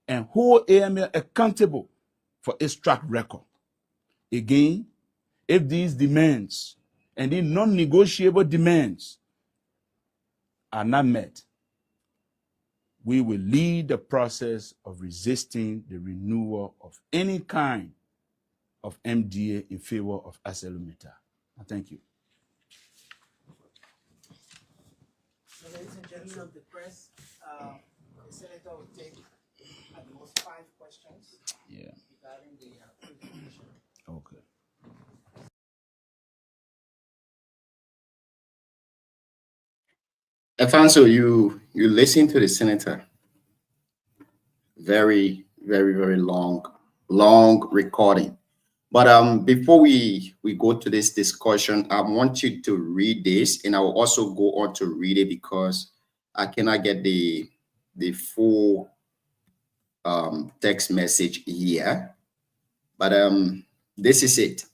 and hold AML accountable for its track record. Again, if these demands and these non-negotiable demands are not met, we will lead the process of resisting the renewal of any kind of MDA in favor of ArcelorMittal. Thank you. So, ladies and gentlemen of the press, the senator will take at most 5 questions regarding the presentation. Okay. Alfonso, you listen to the senator. Very, very, very long recording. But before we go to this discussion, I want you to read this, and I will also go on to read it because I cannot get the full text message here. But this is it.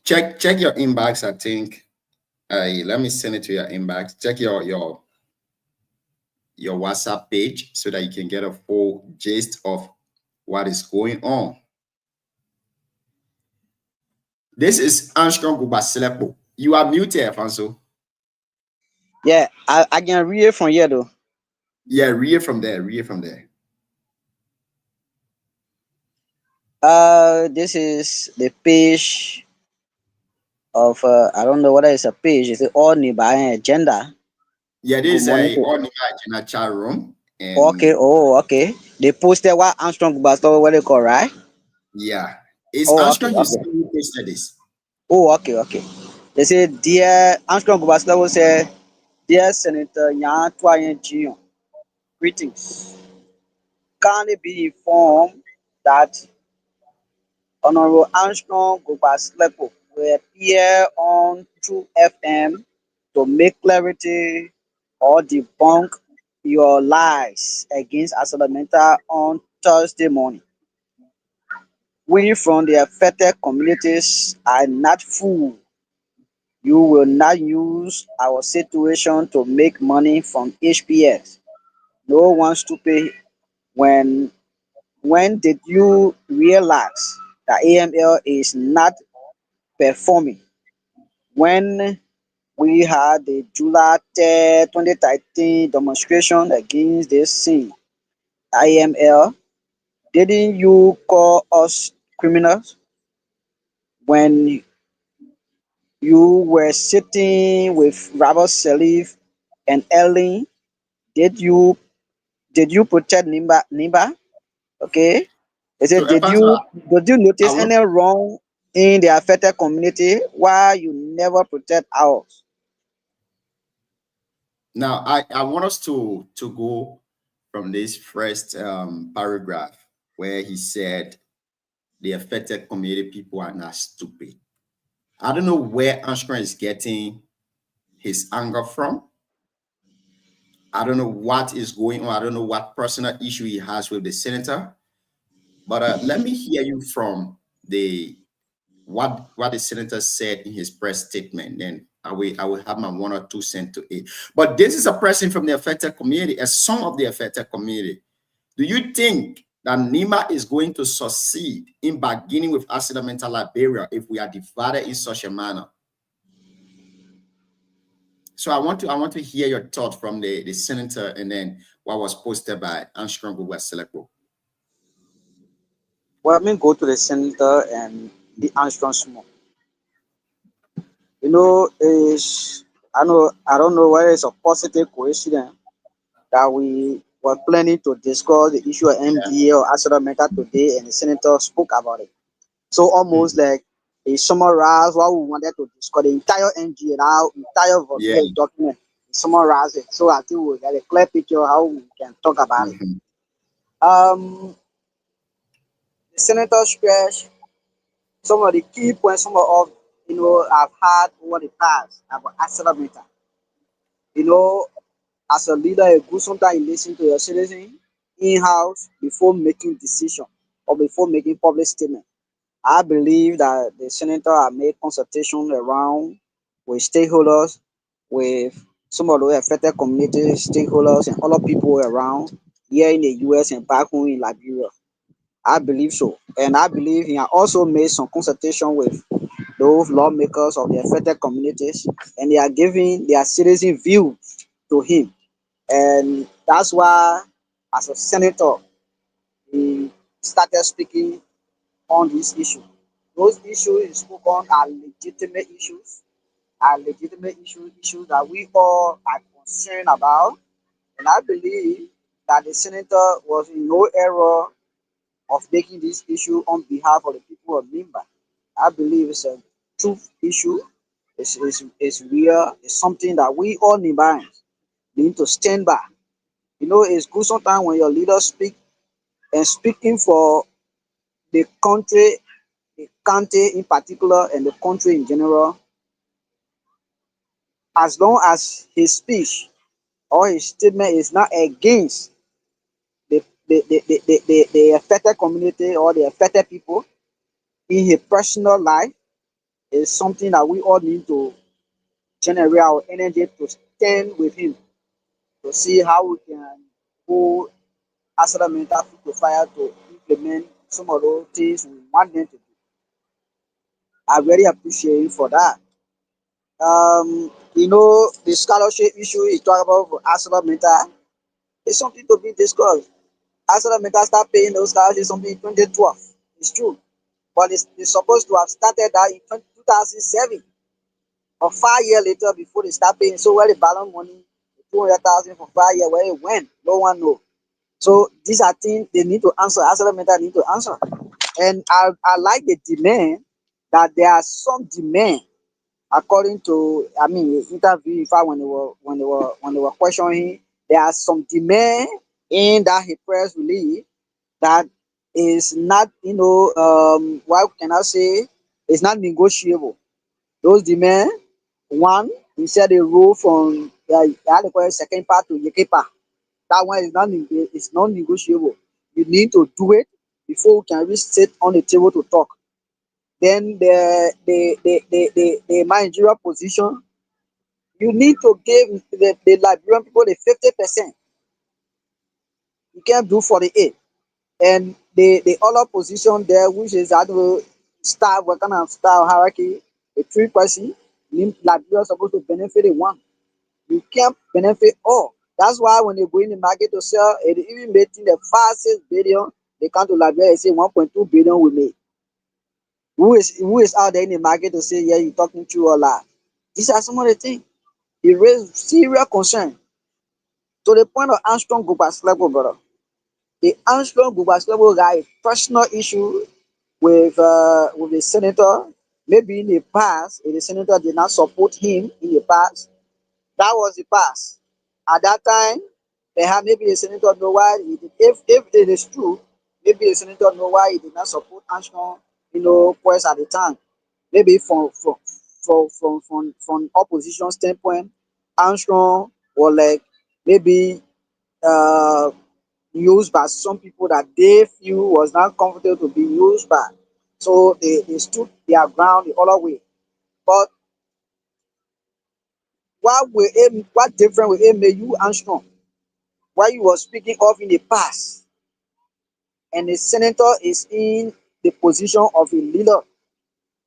Check your inbox. I think let me send it to your inbox. Check your WhatsApp page so that you can get a full gist of what is going on. This is Armstrong Gubaselepo. You are muted, Alfonso. Yeah, I can read it from here though. Yeah, read it from there. Read it from there. This is the page of I don't know whether it's a page. It's the All Nibayan Agenda. Yeah, this is a All Nibayan chat room. Okay. Oh, okay. They posted what Armstrong Gubaselepo, what they call, right? Yeah, it's Armstrong. Okay. You posted this. Oh, okay. They say, dear Armstrong Gubaselepo said, dear Senator Yan Twayen Jion, greetings. Kindly be informed that Honorable Armstrong Gubaselepo will appear on True FM to make clarity or debunk your lies against ArcelorMittal on Thursday morning. We from the affected communities are not fooled. You will not use our situation to make money from HPS. No one stupid. When did you realize that AML is not performing? When we had the July 3, 2013 demonstration against this scene, AML, didn't you call us criminals? When you were sitting with Robert Salif and Ellen, did you protect Nimba? Okay. They said, did you notice any wrong in the affected community? Why you never protect ours? Now, I want us to go from this first paragraph where he said the affected community people are not stupid. I don't know where Armstrong is getting his anger from. I don't know what is going on. I don't know what personal issue he has with the senator. But let me hear you from the what the senator said in his press statement. Then I will have my 1 or 2 cents to it. But this is a person from the affected community, a son of the affected community. Do you think that NEMA is going to succeed in bargaining with ArcelorMittal Liberia if we are divided in such a manner? So I want to hear your thoughts from the senator and then what was posted by Armstrong West Select. Well, I mean, go to the senator and the Armstrong Small. You know, I don't know whether it's a positive coincidence that we were planning to discuss the issue of MDA or ArcelorMittal today, and the senator spoke about it. So almost like he summarized what we wanted to discuss, the entire NGA, our entire document, summarize it. So I think we get a clear picture of how we can talk about it. The senator stressed some of the key points, some of I've had over the past about ArcelorMittal. You know, as a leader, a good sometimes you listen to your citizens in-house before making decision or before making public statement. I believe that the senator have made consultation around with stakeholders, with some of the affected community stakeholders and other people around here in the US and back home in Liberia. I believe so. And I believe he has also made some consultation with those lawmakers of the affected communities, and they are giving their citizen view to him. And that's why, as a senator, he started speaking on this issue. Those issues he spoke on are legitimate issues, issues that we all are concerned about. And I believe that the senator was in no error of making this issue on behalf of the people of Nimba. I believe it's a truth issue. It's real. It's something that we all Nimbans need to stand by. You know, it's good sometimes when your leaders speak and speaking for the country, the county in particular, and the country in general, as long as his speech or his statement is not against the affected community or the affected people in his personal life, is something that we all need to generate our energy to stand with him to see how we can hold ArcelorMittal to fire to implement some of those things we want them to do. I very appreciate him for that. You know, the scholarship issue he talked about for ArcelorMittal is something to be discussed. ArcelorMittal start paying those scholarships something in 2012. It's true. But it's supposed to have started that in 2007 or 5 years later before they start paying. So where the balance money, 200,000 for 5 years, where it went, no one knows. So these are things they need to answer. ArcelorMittal need to answer. And I like the demand that there are some demand according to interview in fact when they were questioning him, there are some demand in that he press release that is not what can I say, it's not negotiable. Those demand, one, he said they roll from second part to Yekepa. That one is it's non-negotiable. You need to do it before we can really sit on the table to talk. Then the managerial position, you need to give the Liberian people the 50%. You can't do 48. And the other position there, which is staff, what kind of style hierarchy, a 3%, Liberia is supposed to benefit in one. You can't benefit all. That's why when they go in the market to sell, it even making the 5-6 billion, they come to Liberia and say 1.2 billion we made. Who is out there in the market to say, yeah, you're talking true or lie? These are some of the things. It raised serious concern. To the point of Armstrong Gubaslevo, brother. The Armstrong Gubaslevo guy, personal issue with the senator. Maybe in the past, if the senator did not support him in the past, that was the past. At that time, perhaps maybe the senator know why he did. If it is true, maybe the senator know why he did not support Armstrong, points at the time. Maybe from opposition standpoint, Armstrong was like maybe used by some people that they feel was not comfortable to be used by. So they stood their ground the other way. But what different will it make you Armstrong? While you were speaking of in the past, and the senator is in the position of a leader,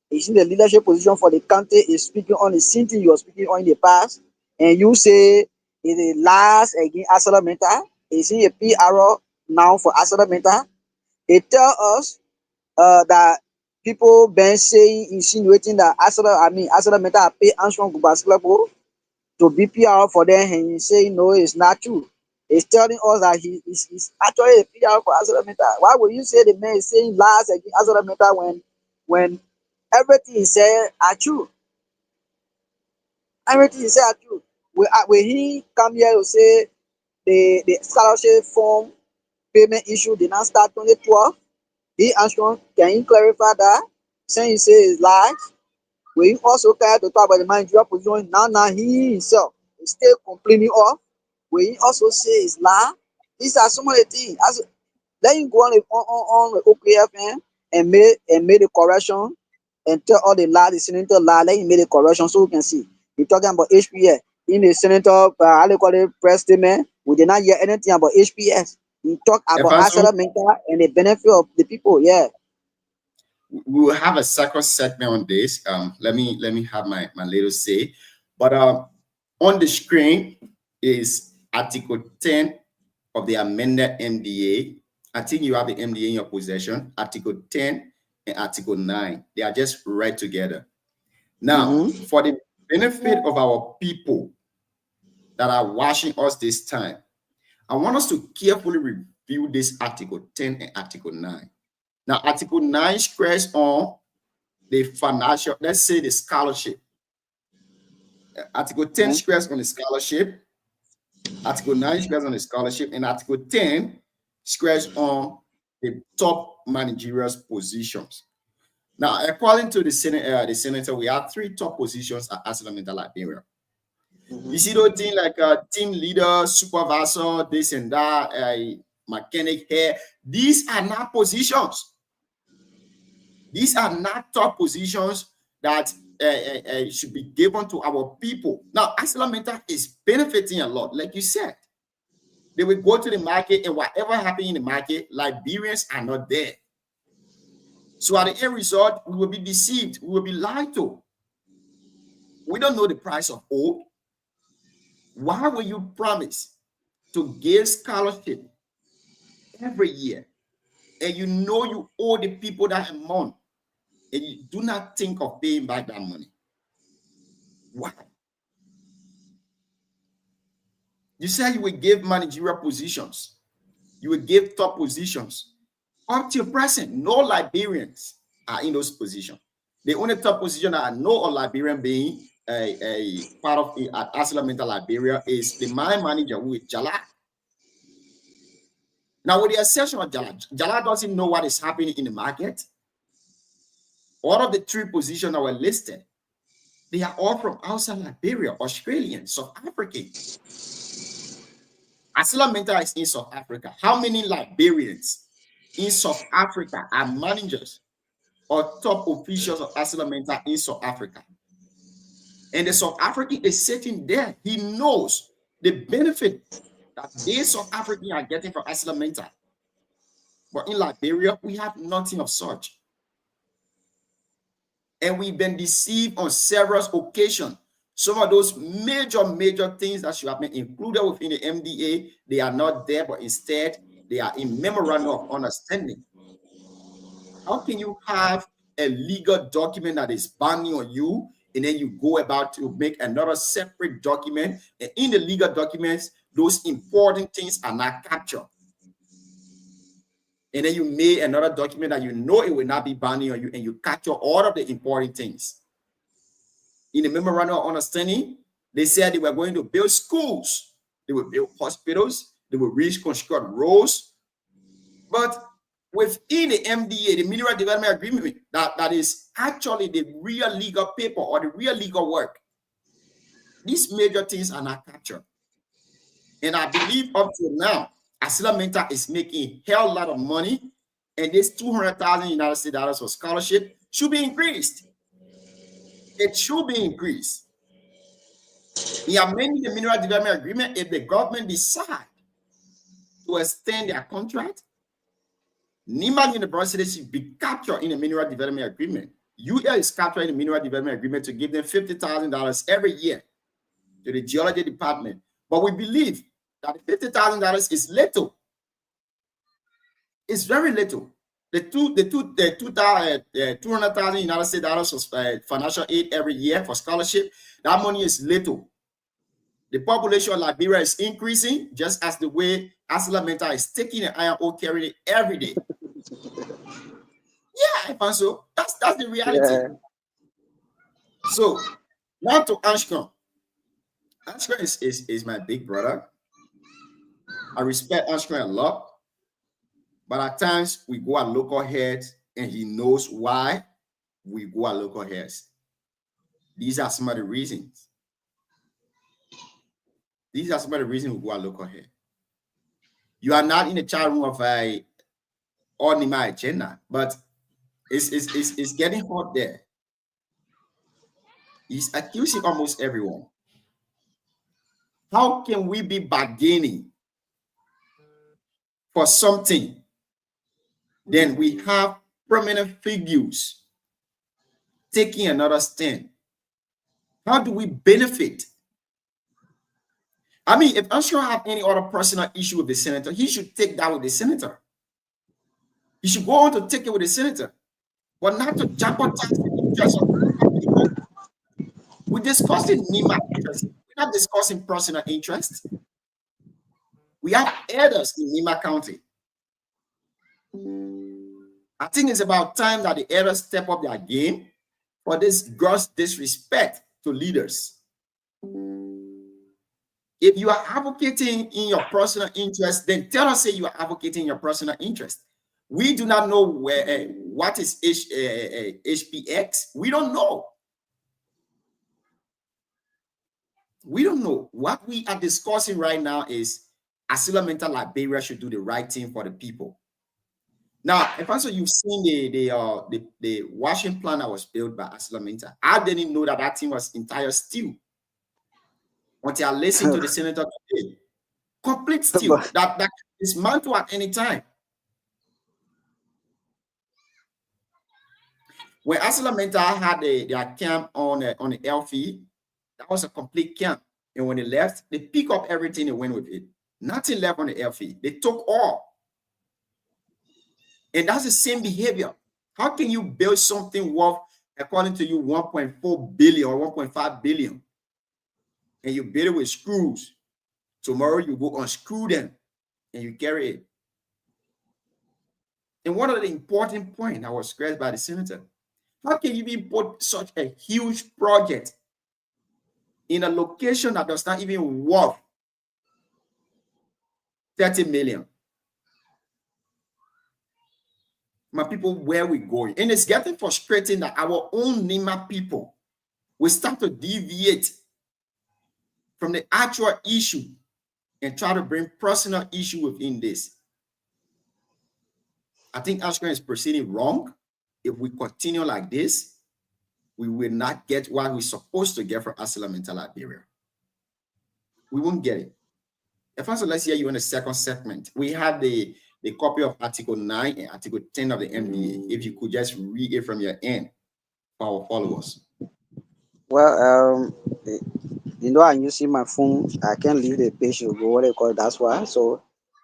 is in the leadership position for the country, is speaking on the same thing you were speaking on in the past, and you say it is last against ArcelorMittal, is in a PR now for ArcelorMittal. They tell us that people been saying, insinuating that ArcelorMittal pay Armstrong Gubasklabo to BPR for them, and he's saying no, it's not true. He's telling us that he's actually a PR for ArcelorMittal. Why would you say the man is saying lies against ArcelorMittal when everything he said are true? Everything he said are true. When he come here to say the scholarship form payment issue did not start 2012, he Armstrong, can you clarify that? Saying he say it's lies. When he also tried to talk about the managerial position, now he himself is still complaining of. When he also say it's lie. These are some of the things. Let him go on the OKFM and made the correction and tell all the lie, the senator lie. Let him make the correction so we can see. We're talking about HPS. In the senator, how they call it, press statement, we did not hear anything about HPS. We talk about ArcelorMittal and the benefit of the people. Yeah. We will have a second segment on this. Let me have my little say. But on the screen is Article 10 of the amended MDA. I think you have the MDA in your possession. Article 10 and Article 9. They are just right together. Now, for the benefit of our people that are watching us this time, I want us to carefully review this Article 10 and Article 9. Now, Article 9 squares on the financial, let's say the scholarship. Article 10 squares on the scholarship. Article 9 squares on the scholarship. And Article 10 squares on the top managerial positions. Now, according to the senator, we have 3 top positions at ArcelorMittal Liberia. You see those things like team leader, supervisor, this and that, mechanic here. These are not positions. These are not top positions that should be given to our people. Now, ArcelorMittal is benefiting a lot. Like you said, they will go to the market, and whatever happens in the market, Liberians are not there. So at the end result, we will be deceived. We will be lied to. We don't know the price of oil. Why will you promise to give scholarship every year, and you know you owe the people that amount, and you do not think of paying back that money? Why? You say you will give managerial positions. You will give top positions. Up to present, no Liberians are in those positions. The only top position that I know of Liberian being a part of at ArcelorMittal Liberia is the mine manager, who is Jalad. Now, with the exception of Jalad, Jalad doesn't know what is happening in the market. All of the 3 positions that were listed, they are all from outside Liberia, Australian, South African. ArcelorMittal is in South Africa. How many Liberians in South Africa are managers or top officials of ArcelorMittal in South Africa? And the South African is sitting there. He knows the benefit that they South Africans are getting from ArcelorMittal. But in Liberia, we have nothing of such. And we've been deceived on several occasions. Some of those major things that should have been included within the MDA, they are not there, but instead they are in memorandum of understanding. How can you have a legal document that is binding on you, and then you go about to make another separate document, and in the legal documents, those important things are not captured? And then you made another document that you know it will not be binding on you, and you capture all of the important things. In the memorandum of understanding, they said they were going to build schools, they will build hospitals, they will reconstruct roads. But within the MDA, the Mineral Development Agreement, that is actually the real legal paper or the real legal work, these major things are not captured. And I believe up to now, Asila Mentor is making a hell lot of money, and this 200,000 United States dollars for scholarship should be increased. It should be increased. We are amending the Mineral Development Agreement. If the government decide to extend their contract, NIMA University should be captured in the Mineral Development Agreement. UL is captured in the Mineral Development Agreement to give them $50,000 every year to the geology department. But we believe that the $50,000 is little. It's very little. The 200,000 United States dollars of financial aid every year for scholarship, that money is little. The population of Liberia is increasing, just as the way Asila Mentor is taking an iron ore carrying it every day. Yeah, I find so. That's the reality. Yeah. So now to Anscombe. Anscombe is my big brother. I respect Anscombe a lot. But at times we go at local heads, and he knows why we go at local heads. These are some of the reasons. These are some of the reasons we go at local head. You are not in the chat room of a Onima agenda, but it's getting hot there. He's accusing almost everyone. How can we be bargaining for something? Then we have prominent figures taking another stand. How do we benefit? I mean, if Anscombe have any other personal issue with the senator, he should take that with the senator. He should go on to take it with the senator, but not to jeopardize the interest of people. We're discussing NIMA interest. We're not discussing personal interest. We have elders in NIMA County. I think it's about time that the elders step up their game for this gross disrespect to leaders. If you are advocating in your personal interest, then tell us, say you are advocating in your personal interest. We do not know what is HPX. We don't know. We don't know. What we are discussing right now is Asila Mentor Liberia should do the right thing for the people. Now, if also you've seen the washing plant that was built by Asila Mentor, I didn't know that thing was entire steel until I listened to the senator today. Complete steel that is dismantled at any time. When Asila Mentor had their camp on the Elfie, that was a complete camp. And when they left, they picked up everything and went with it. Nothing left on the Elfie. They took all. And that's the same behavior. How can you build something worth, according to you, 1.4 billion or 1.5 billion? And you build it with screws. Tomorrow you go unscrew them and you carry it. And one of the important points that was stressed by the senator, how can you import such a huge project in a location that does not even worth 30 million? My people, where we going? And it's getting frustrating that our own NIMA people will start to deviate from the actual issue and try to bring personal issue within this. I think Anscombe is proceeding wrong. If we continue like this, we will not get what we're supposed to get from Asila Mentor Liberia. We won't get it. If also, let's hear you in the second segment. We have the copy of Article 9 and Article 10 of the MDA. If you could just read it from your end for our followers. Well, you know, I'm using my phone. I can't leave the page to go what they call it, that's why. So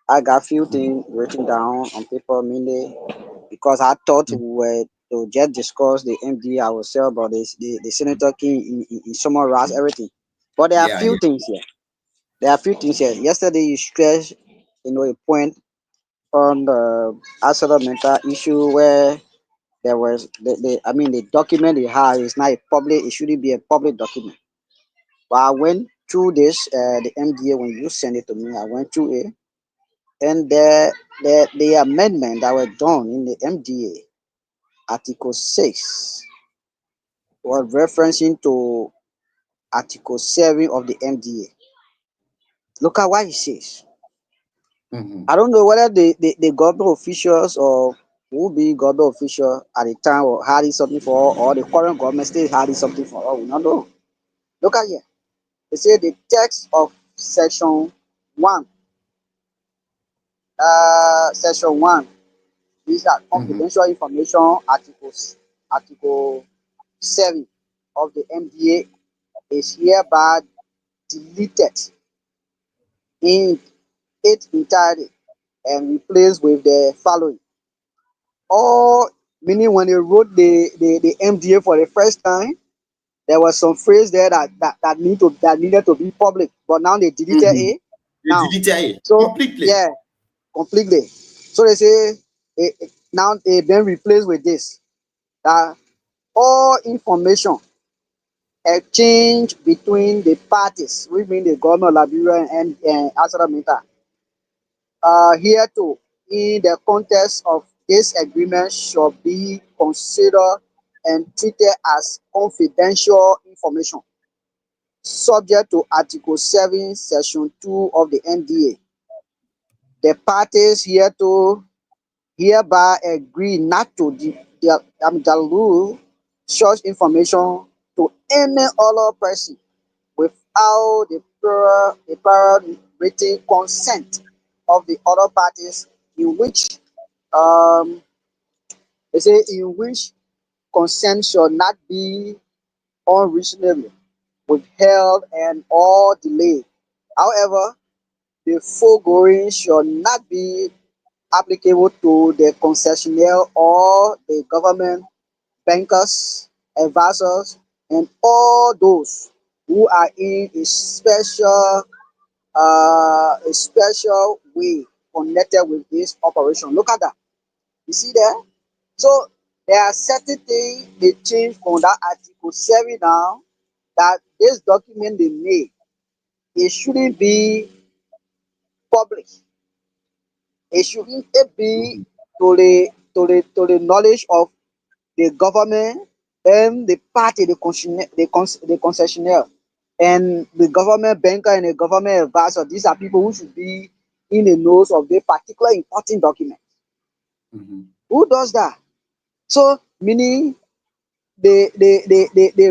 I got a few things written down on paper, mainly because I thought we were to just discuss the MDA ourselves, but the senator came in summarize everything. But there are a few things here. There are a few things here. Yesterday you stressed, a point on the Asila Mentor issue where there was the document they have is not a public, it shouldn't be a public document. But I went through this, the MDA, when you sent it to me, I went through it, and the amendment that were done in the MDA, Article 6, was referencing to Article 7 of the MDA. Look at what he says. I don't know whether the government officials or who be government official at the time or hiding something for, or the current government still hiding something for, or we don't know. Look at here. They say the text of section 1. Section 1 is that confidential information article 7 of the MDA is hereby deleted in its entirety and replaced with the following. Or meaning when they wrote the MDA for the first time, there was some phrase there that needed to be public, but now they deleted it. Now, so completely. Yeah, completely. So they say now they've been replaced with this, that all information exchange between the parties, which mean the government of Liberia and Asada Mita, here too, in the context of this agreement, should be considered and treated as confidential information, subject to Article 7, Section 2 of the NDA. The parties here to hereby agree not to dilute such information to any other person without the prior written consent of the other parties, in which they say in which consent shall not be unreasonably withheld and or delayed. However, the foregoing shall not be applicable to the concessionaire or the government, bankers, advisors, and all those who are in a special way connected with this operation. Look at that. You see there? So there are certain things they change from that Article 7 now, that this document they made, it shouldn't be public. It shouldn't be to the knowledge of the government and the party, the concessionaire, and the government banker and the government advisor. These are people who should be in the nose of the particular important document. Who does that? So meaning the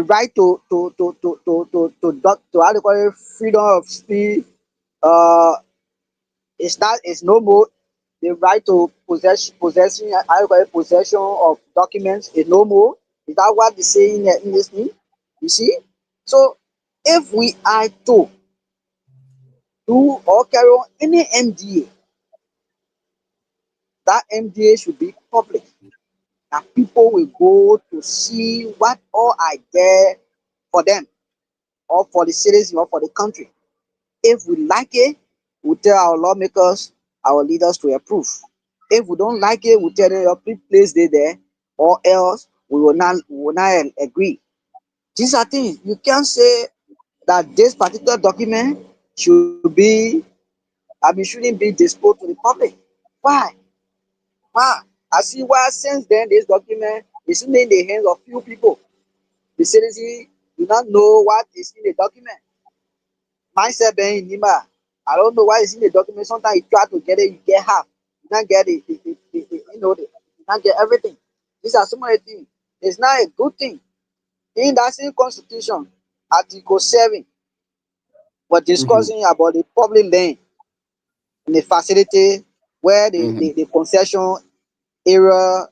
right to how to call it, freedom of speech, it's no more. The right to possession of documents is no more. Is that what they say in this thing? You see? So if we are to do or carry on any MDA, that MDA should be public. That people will go to see what all are there for them, or for the citizens, or for the country. If we like it, we tell our lawmakers, our leaders to approve. If we don't like it, we tell them, please place it there, or else we will not agree. These are things you can't say that this particular document shouldn't be disclosed to the public. Why? I see why since then this document is in the hands of few people. The citizens do not know what is in the document. Myself being in Nima, I don't know why it's in the document. Sometimes you try to get it, you get half. You can't get it. You can't get everything. These are so many things. It's not a good thing. In that same constitution, Article 7, we're discussing about the public land and the facility where the concession area,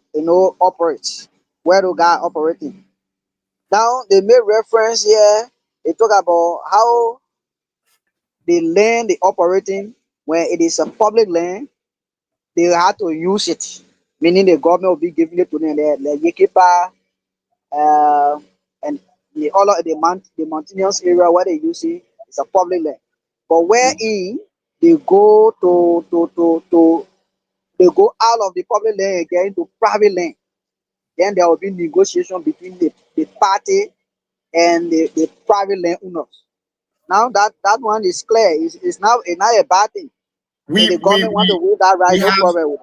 operates, where the guy operating. Now they make reference here. They talk about how the land they operating, when it is a public land, they have to use it, meaning the government will be giving it to them. The Yekipa, and the all of the mountainous area where they use it is a public land. But wherein they go they go out of the public land and get into private land, then there will be negotiation between the party and the private land owners. Now that one is clear. It's not a bad thing. The government want to hold that right, no problem with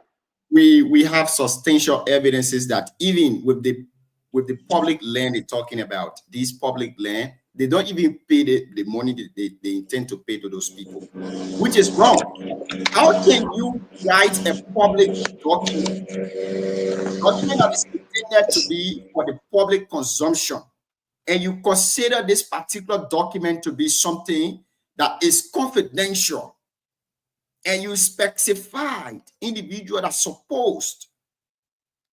it. We have substantial evidences that even with the public land they're talking about, this public land, They don't even pay the money they intend to pay to those people, which is wrong. How can you write a public document that is intended to be for the public consumption, and you consider this particular document to be something that is confidential, and you specified individuals that are supposed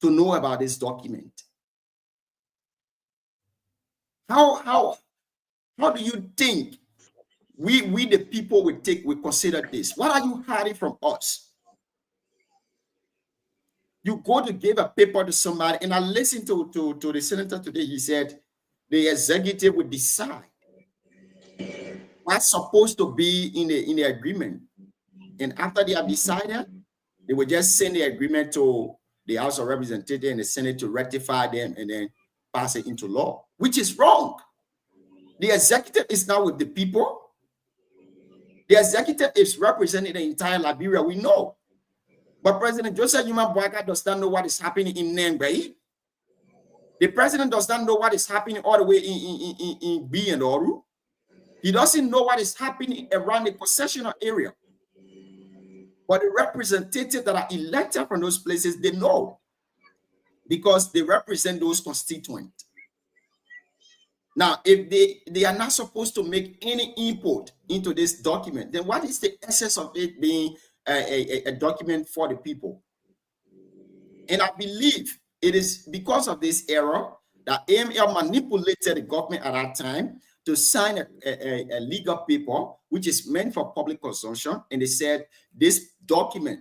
to know about this document? How do you think we the people will consider this? What are you hiding from us? You go to give a paper to somebody, and I listened to the senator today. He said the executive would decide what's supposed to be in the agreement, and after they have decided, they will just send the agreement to the House of Representatives and the Senate to ratify them and then pass it into law, which is wrong. The executive is now with the people. The executive is representing the entire Liberia, we know. But President Joseph Numa Boakai does not know what is happening in Nengbe. The president does not know what is happening all the way in B and Oru. He doesn't know what is happening around the possessional area. But the representatives that are elected from those places, they know, because they represent those constituents. Now, if they are not supposed to make any input into this document, then what is the essence of it being a document for the people? And I believe it is because of this error that AML manipulated the government at that time to sign a legal paper which is meant for public consumption, and they said this document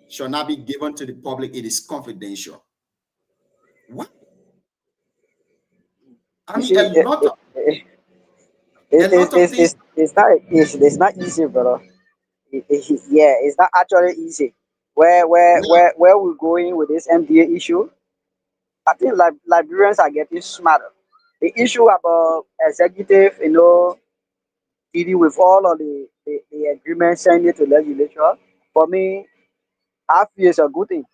shall not be given to the public, it is confidential. What? I mean, it's not easy, brother. Yeah, it's not actually easy. Where we're going with this MDA issue, I think Liberians are getting smarter. The issue about executive, dealing with all of the agreements sent it to legislature, for me, I feel it's a good thing.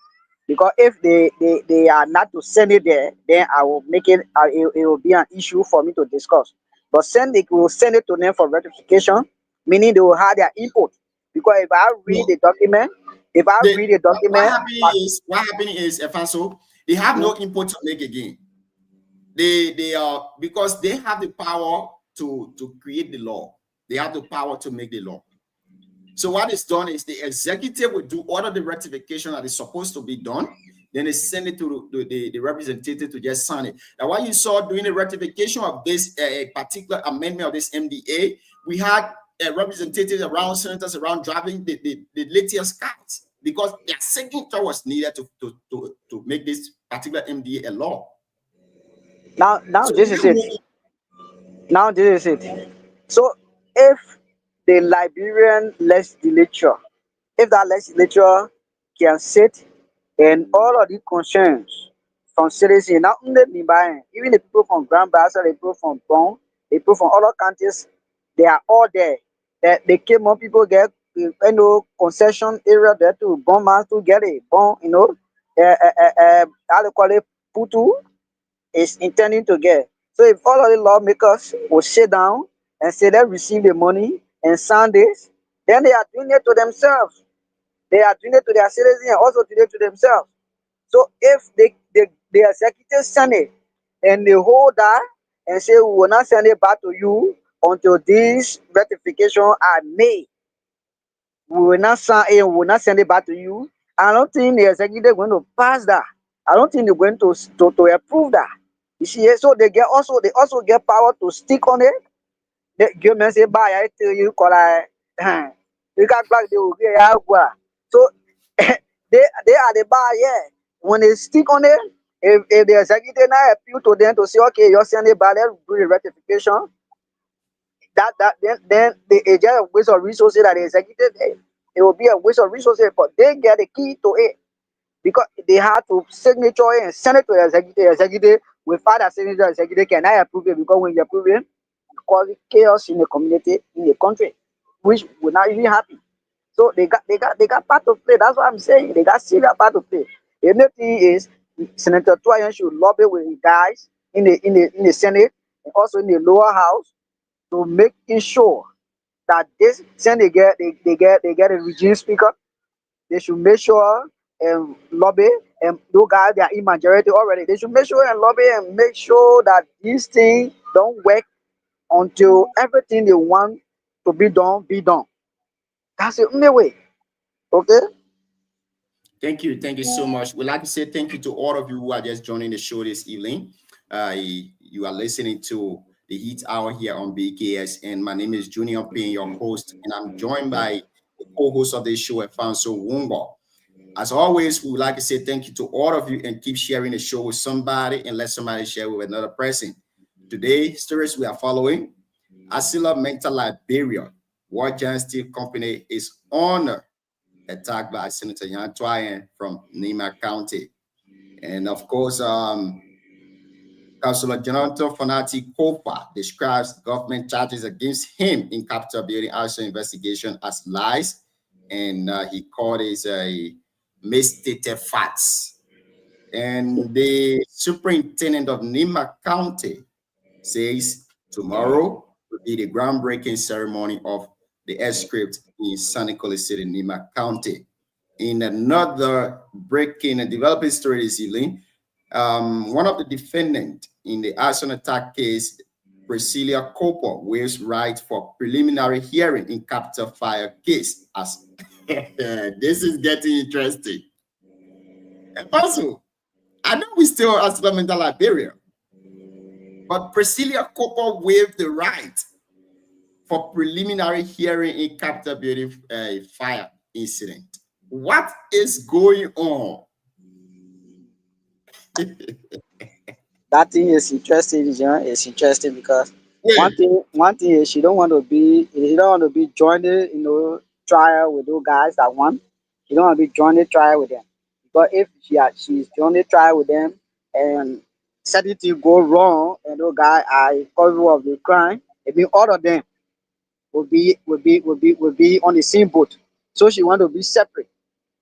Because if they are not to send it there, then I will make it, it will be an issue for me to discuss. But they will send it to them for ratification, meaning they will have their input. Because if I read the document, what happening is, Efanso, they have no input to make again. They are, because they have the power to create the law. They have the power to make the law. So what is done is the executive will do all of the ratification that is supposed to be done. Then they send it to the representative to just sign it. Now, what you saw during the ratification of this particular amendment of this MDA, we had representatives around, senators around driving the latest cars, because their signature was needed to make this particular MDA a law. Now this is it. Now this is it. So if the Liberian legislature, if that legislature can sit and all of the concerns from citizens, not only Nimbayan, even the people from Grand Bassa, the people from Bon, the people from other countries, they are all there. They came on, people get concession area there to Bon man to get it. Bon, how they call it, Putu is intending to get. So if all of the lawmakers will sit down and say they receive the money and sign this, then they are doing it to themselves. They are doing it to their citizens and also doing it to themselves. So if the executive send it and they hold that and say, we will not send it back to you until these ratifications are made, we will not sign it, we will not send it back to you, I don't think the executive is going to pass that. I don't think they're going to approve that. You see, so they also get power to stick on it. The government say, "Bye, I tell you, you got back the so they are the bar, yeah. When they stick on it, if the executive now appeal to them to say, okay, you're sending it back, let's do the ratification. Then it's just a waste of resources that the executive, it will be a waste of resources, but they get the key to it. Because they have to signature it and send it to the executive. Without a signature, executive cannot approve it, because when you approve it, it causes chaos in the community, in the country, which will not even happen. So they got part to play. That's what I'm saying. They got serious part to play. The only thing is, Senator Twayan should lobby with the guys in the Senate and also in the lower house to making sure that this since they get a regime speaker, they should make sure and lobby, and those guys they are in majority already. They should make sure and lobby and make sure that these things don't work until everything they want to be done be done. That's the only way. Okay. Thank you so much. We'd like to say thank you to all of you who are just joining the show this evening. You are listening to the Heat Hour here on BKS, and my name is Junior Payne, your host, and I'm joined by the co-host of this show, Afonso Wungo. As always, we would like to say thank you to all of you and keep sharing the show with somebody and let somebody share with another person. Today, stories we are following: ArcelorMittal Liberia, World Giant Steel Company is under attack by Senator Yan Twayen from Nima County. And of course, Councillor Jonathan Fonati Kopa describes government charges against him in Capitol Building arson investigation as lies, and he called it a misstated facts. And the superintendent of Nima County says tomorrow will be the groundbreaking ceremony of the airstrip in San Nicolas City, Nima County. In another breaking and developing story this evening, one of the defendants in the arson attack case, Priscilla Cooper, waives right for preliminary hearing in Capitol Fire case. As this is getting interesting. And also, I know we still ArcelorMittal Liberia, but Priscilla Cooper waived the right for preliminary hearing in Capitol Building fire incident. What is going on? That thing is interesting, John. It's interesting because one thing is she don't want to be joining, trial with those guys that won. She don't want to be joining trial with them. But if she's joining trial with them and certain things go wrong and those guys are culpable of the crime, it means all of them will be on the same boat. So she want to be separate.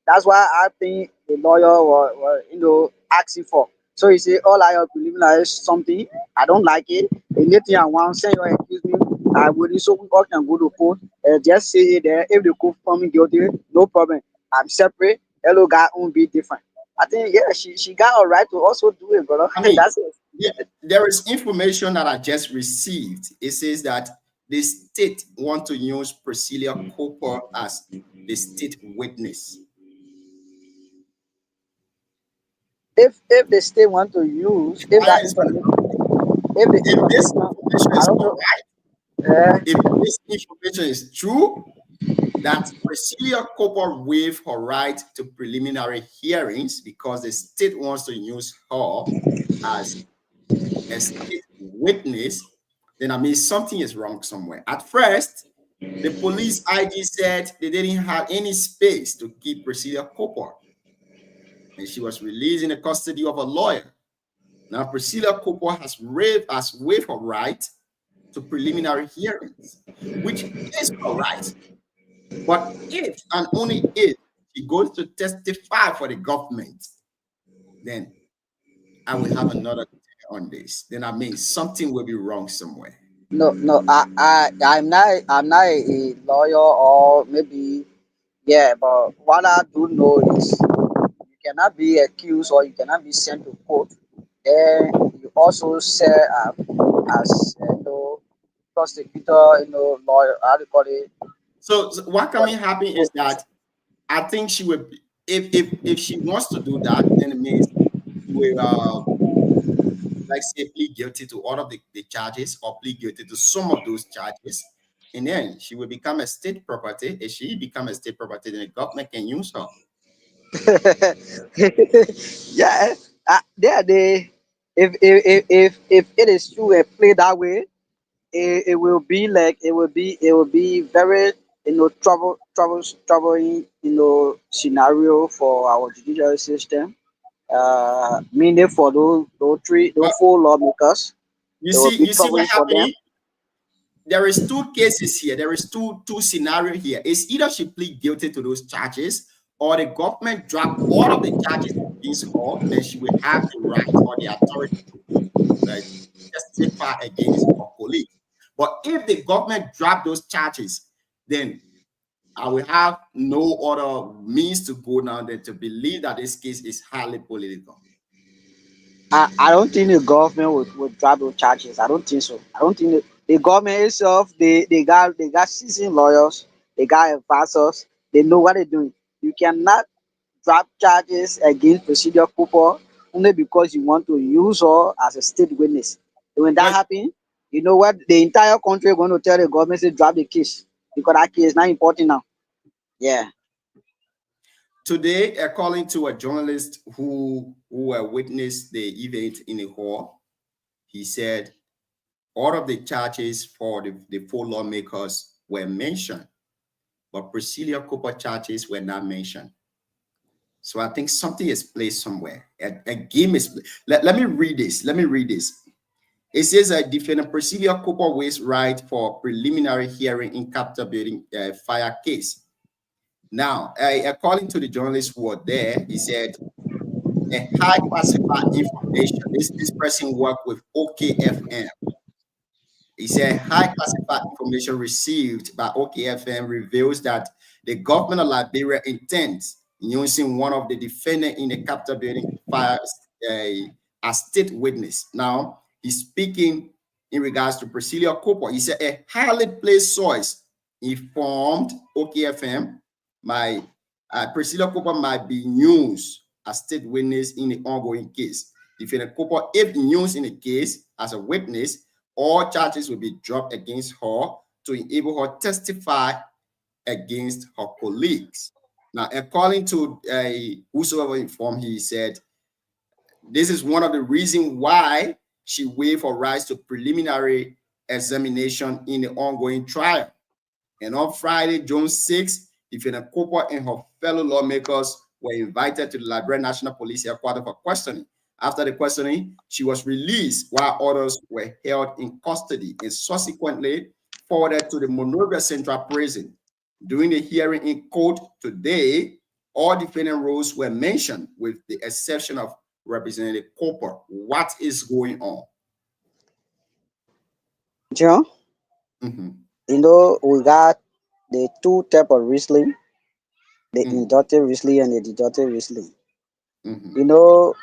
That's why I think the lawyer was asking for. So he said, all I have preliminary something, I don't like it. Anything I want, say you accuse me, I will so we all can go to court. Just say it there. If the court find me guilty, no problem. I'm separate. Hello guy won't be different. I think she got a right to also do it, brother. I mean, that's it. Yeah, there is information that I just received. It says that the state want to use Priscilla Cooper as the state witness. If the state want to use, if this information is true, that Priscilla Cooper waived her right to preliminary hearings because the state wants to use her as a state witness, then I mean something is wrong somewhere. At first, the police IG said they didn't have any space to keep Priscilla Cooper, and she was released in the custody of a lawyer. Now, Priscilla Cooper has waived her right to preliminary hearings, which is her right. But if and only if she goes to testify for the government, then I will have another on this. Then I mean something will be wrong somewhere. No, I'm not a lawyer or maybe but what I do know is you cannot be accused or you cannot be sent to court. Then you also serve as prosecutor, lawyer, how do you call it? So what can happen is that I think she will, if she wants to do that, then it means she will like say plead guilty to all of the charges or plead guilty to some of those charges, and then she will become a state property. If she becomes a state property, then the government can use her. If it is true and play that way, it will be very troubling scenario for our judicial system. Meaning for those four lawmakers. You see what happening? There is two cases here. There is two scenarios here. It's either she plead guilty to those charges, or the government drop all of the charges against her, then she will have the right or the authority to right, testify against her colleague. But if the government drop those charges, then I will have no other means to go now than to believe that this case is highly political. I don't think the government would drop those charges. I don't think so. I don't think the government itself, they got seasoned lawyers, they got advisors, they know what they're doing. You cannot drop charges against Presidio Cooper only because you want to use her as a state witness. And when that happens, you know what? The entire country is going to tell the government to drop the case because that case is not important now. Yeah. Today, according to a journalist who witnessed the event in the hall, he said all of the charges for the 4 lawmakers were mentioned, but Priscilla Cooper charges were not mentioned. So I think something is placed somewhere. A game is played. Let me read this. It says that defendant Priscilla Cooper waives right for preliminary hearing in Capitol building fire case. Now, according to the journalists who were there, he said a high classified information. This person worked with OKFM. He said high classified information received by OKFM reveals that the government of Liberia intends using one of the defendants in the Capitol building fire as state witness. Now, he's speaking in regards to Priscilla Cooper. He said a highly placed source informed OKFM Priscilla Cooper might be used as state witness in the ongoing case. Defendant Cooper, if used in the case as a witness, all charges will be dropped against her to enable her testify against her colleagues. Now, according to whosoever informed, he said this is one of the reasons why she waived her rights to preliminary examination in the ongoing trial. And on Friday, June 6th, Defendant Cooper and her fellow lawmakers were invited to the Liberia National Police headquarters for questioning. After the questioning, she was released while others were held in custody and subsequently forwarded to the Monrovia Central Prison. During the hearing in court today, all defendant roles were mentioned with the exception of Representative Cooper. What is going on? John, you know, we got the 2 types of Riesling, the inductive Riesling and the deductive Riesling. You know,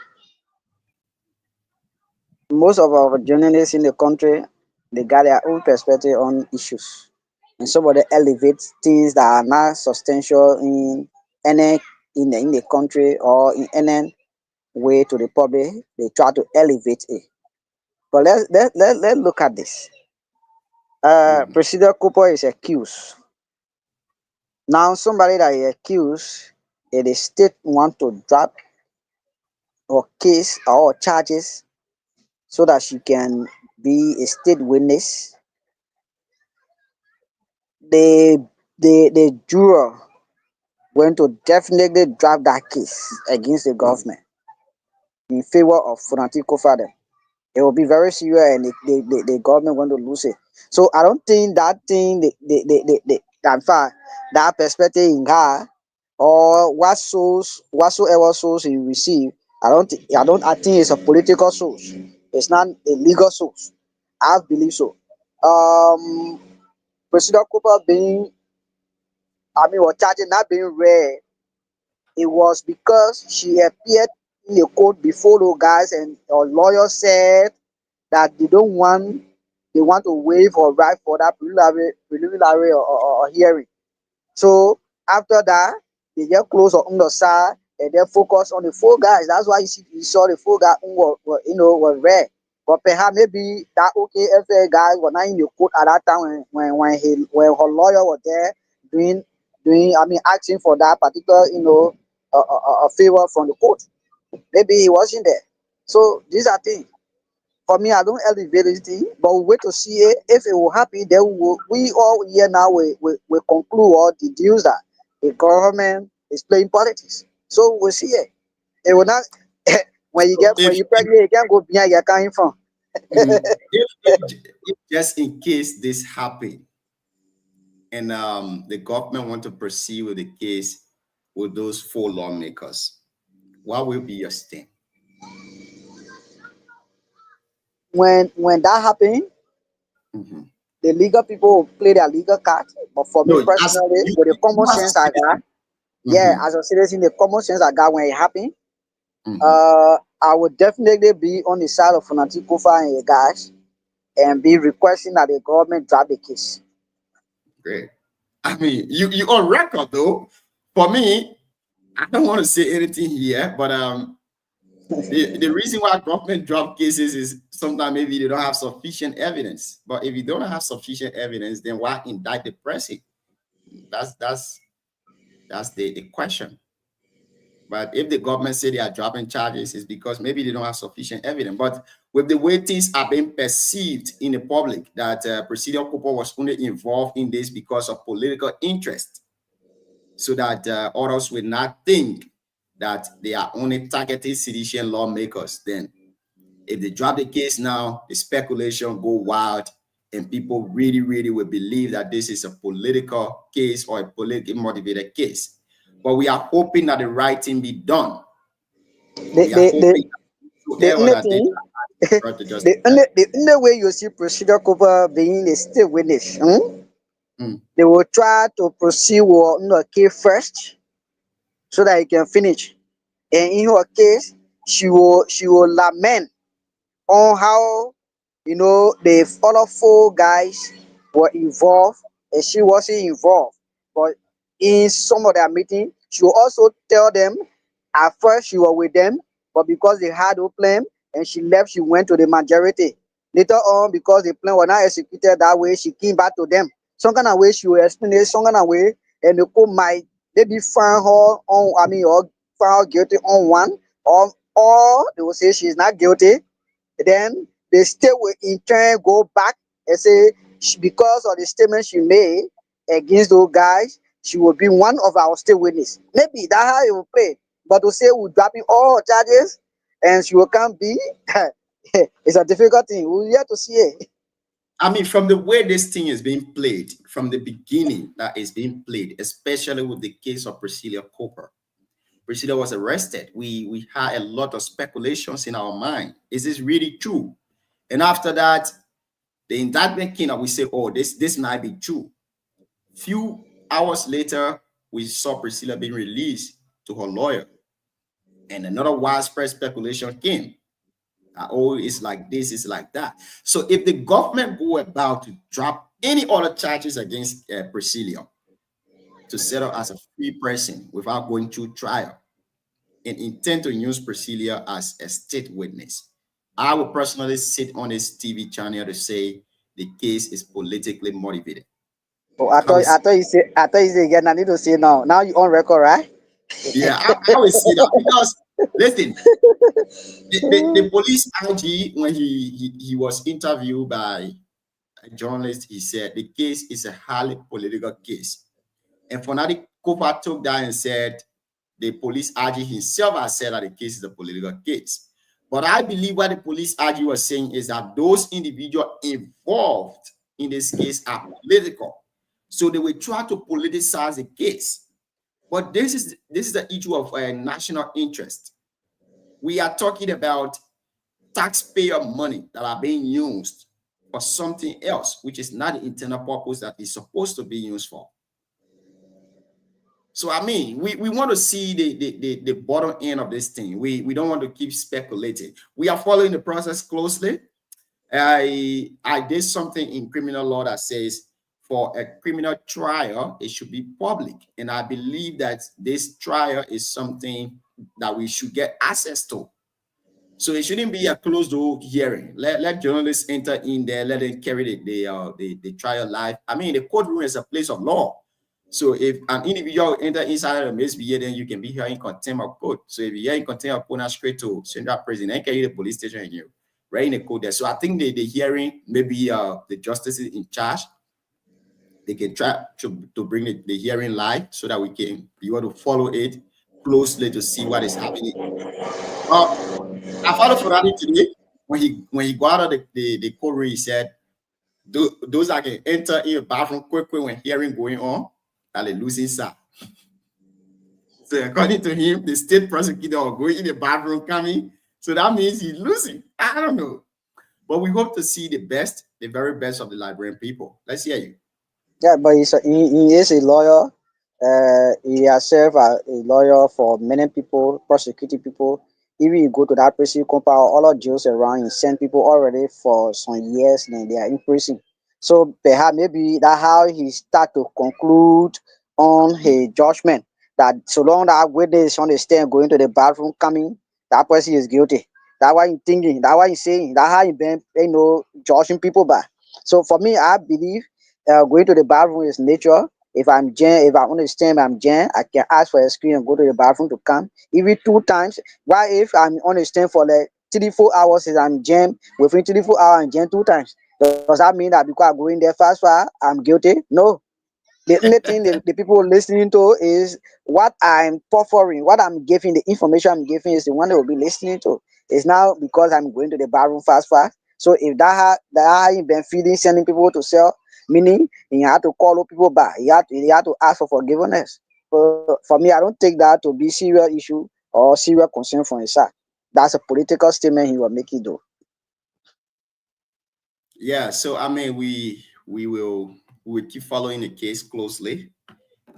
most of our journalists in the country, they got their own perspective on issues. And somebody elevates things that are not substantial in the country or in any way to the public. They try to elevate it. But let's look at this. Priscilla Cooper is accused. Now, somebody that is accused, if the state want to drop or case or charges so that she can be a state witness, the juror going to definitely drop that case against the government in favor of Funanti Kofade. It will be very serious, and the government want to lose it. So I don't think that thing, that perspective in her or whatsoever source you receive, I think it's a political source. It's not a legal source. I believe so. President Cooper was charging not being read. It was because she appeared in the court before those guys, and our lawyer said that they want to waive or right for that preliminary or hearing. So after that, they just close on the side and then focus on the 4 guys. That's why you saw the 4 guys were red. But perhaps maybe that OKFA guy was not in the court at that time when her lawyer was there asking for that particular a favor from the court. Maybe he wasn't there. So these are things. For me, I don't elevate anything, but we wait to see it. If it will happen, then we all here now we conclude or deduce that the government is playing politics. So we'll see it. It will not. When you pregnant, you can't go behind your coming from. if just in case this happen, and the government want to proceed with the case with those 4 lawmakers, what will be your stand? when that happened, Mhm. the legal people will play their legal card. But for me No, as personally, with the common as a sense I got, citizen. yeah, Mhm. as a citizen, the common sense I got when it happened, Mhm. I would definitely be on the side of Funati Kofa and the guys and be requesting that the government drop the case. Great. I mean, you on record though. For me, I don't want to say anything here, but the reason why government drop cases is sometimes maybe they don't have sufficient evidence. But if you don't have sufficient evidence, then why indict the person? That's the question. But if the government say they are dropping charges, it's because maybe they don't have sufficient evidence. But with the way things are being perceived in the public, that Presidio Cooper was only involved in this because of political interest, so that others will not think that they are only targeting sedition lawmakers, then if they drop the case now, the speculation go wild, and people really, really will believe that this is a political case or a politically motivated case. But we are hoping that the right thing be done. We are hoping that they The only way you see Presidio Cooper being a state witness, they will try to proceed with a case first so that he can finish. And in her case, she will lament on how the other four guys were involved and she wasn't involved. But in some of their meeting, she will also tell them at first she was with them, but because they had no plan and she left, she went to the majority. Later on, because the plan was not executed that way, she came back to them. Some kind of way she will explain it, some kind of way, and the court might maybe find her on, or find her guilty on one, or they will say she's not guilty. Then the state will in turn go back and say because of the statement she made against those guys, she will be one of our state witnesses. Maybe that's how it will play. But to say we're dropping all her charges and she will come be, it's a difficult thing. We'll have to see it. I mean, from the way this thing is being played, from the beginning that is being played, especially with the case of Priscilla Cooper. Priscilla was arrested. We had a lot of speculations in our mind. Is this really true? And after that, the indictment came up. We say, oh, this might be true. Few hours later, we saw Priscilla being released to her lawyer. And another widespread speculation came. Oh, it's like this, it's like that. So if the government go about to drop any other charges against Priscilla to settle as a free person without going through trial and intend to use Priscilla as a state witness, I would personally sit on this TV channel to say the case is politically motivated. Oh, I thought you said again. I need to say now. Now you on record, right? Yeah, I would say that because listen, the police IG, when he was interviewed by a journalist, he said the case is a highly political case. And Funati Kopa took that and said the police IG himself has said that the case is a political case. But I believe what the police IG was saying is that those individuals involved in this case are political. So they will try to politicize the case. But this is the issue of national interest. We are talking about taxpayer money that are being used for something else, which is not the internal purpose that is supposed to be used for. So, I mean, we want to see the bottom end of this thing. We don't want to keep speculating. We are following the process closely. I did something in criminal law that says for a criminal trial, it should be public. And I believe that this trial is something that we should get access to. So it shouldn't be a closed door hearing. Let journalists enter in there, let them carry the trial live. I mean, the courtroom is a place of law. So if an individual enter inside of the misbehavior, then you can be here in contempt of court. So if you're in contempt of court, now straight to central prison, then carry the police station and you right in the court there. So I think the hearing, maybe the justices in charge, they can try to bring the hearing live so that we can be able to follow it closely to see what is happening. I followed Funati today when he got out of the courtroom. He said, those that can enter in the bathroom quickly when hearing going on, that they losing side. So according to him, the state prosecutor will go in the bathroom coming. So that means he's losing. I don't know. But we hope to see the best, the very best of the Liberian people. Let's hear you. Yeah, but he is a lawyer. He has served as a lawyer for many people, prosecuting people. Even you go to that prison compound, all of jails around, he sent people already for some years, and they are in prison. So perhaps maybe that's how he start to conclude on his judgment that so long that witness on the stand going to the bathroom coming, that person is guilty. That's why he's thinking, that's why he's saying, that's how he been, judging people by. So for me, I believe going to the bathroom is nature. If I understand I'm Jan, I can ask for a screen and go to the bathroom to come. Even 2 times. Why if I'm on the stand for like 3-4 hours is I'm Jan, within 3-4 hours I'm Jan 2 times. Does that mean that because I go in there fast, I'm guilty? No. The only thing the people listening to is what I'm offering, what I'm giving, the information I'm giving is the one they will be listening to. It's now because I'm going to the bathroom fast. So if that how you been feeding, sending people to sell, meaning you have to call people back, you have to ask for forgiveness. So for me, I don't take that to be serious issue or serious concern for his side. That's a political statement he will make it though. Yeah, so I mean, we will keep following the case closely,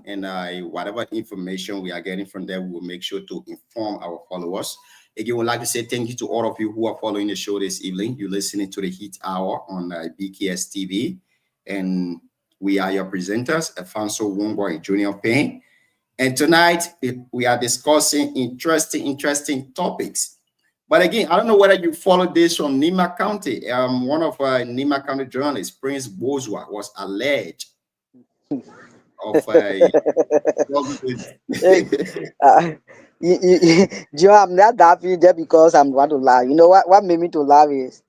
and whatever information we are getting from there, we will make sure to inform our followers. Again, we'd like to say thank you to all of you who are following the show this evening. You're listening to the Heat Hour on BKS TV, and we are your presenters, Afonso Wongbo and Junior Payne. And tonight we are discussing interesting topics. But again, I don't know whether you followed this from Nima County. One of Nima County journalists, Prince Bozua, was alleged of Joe, I'm not laughing just because I'm going to laugh. You know what made me to laugh is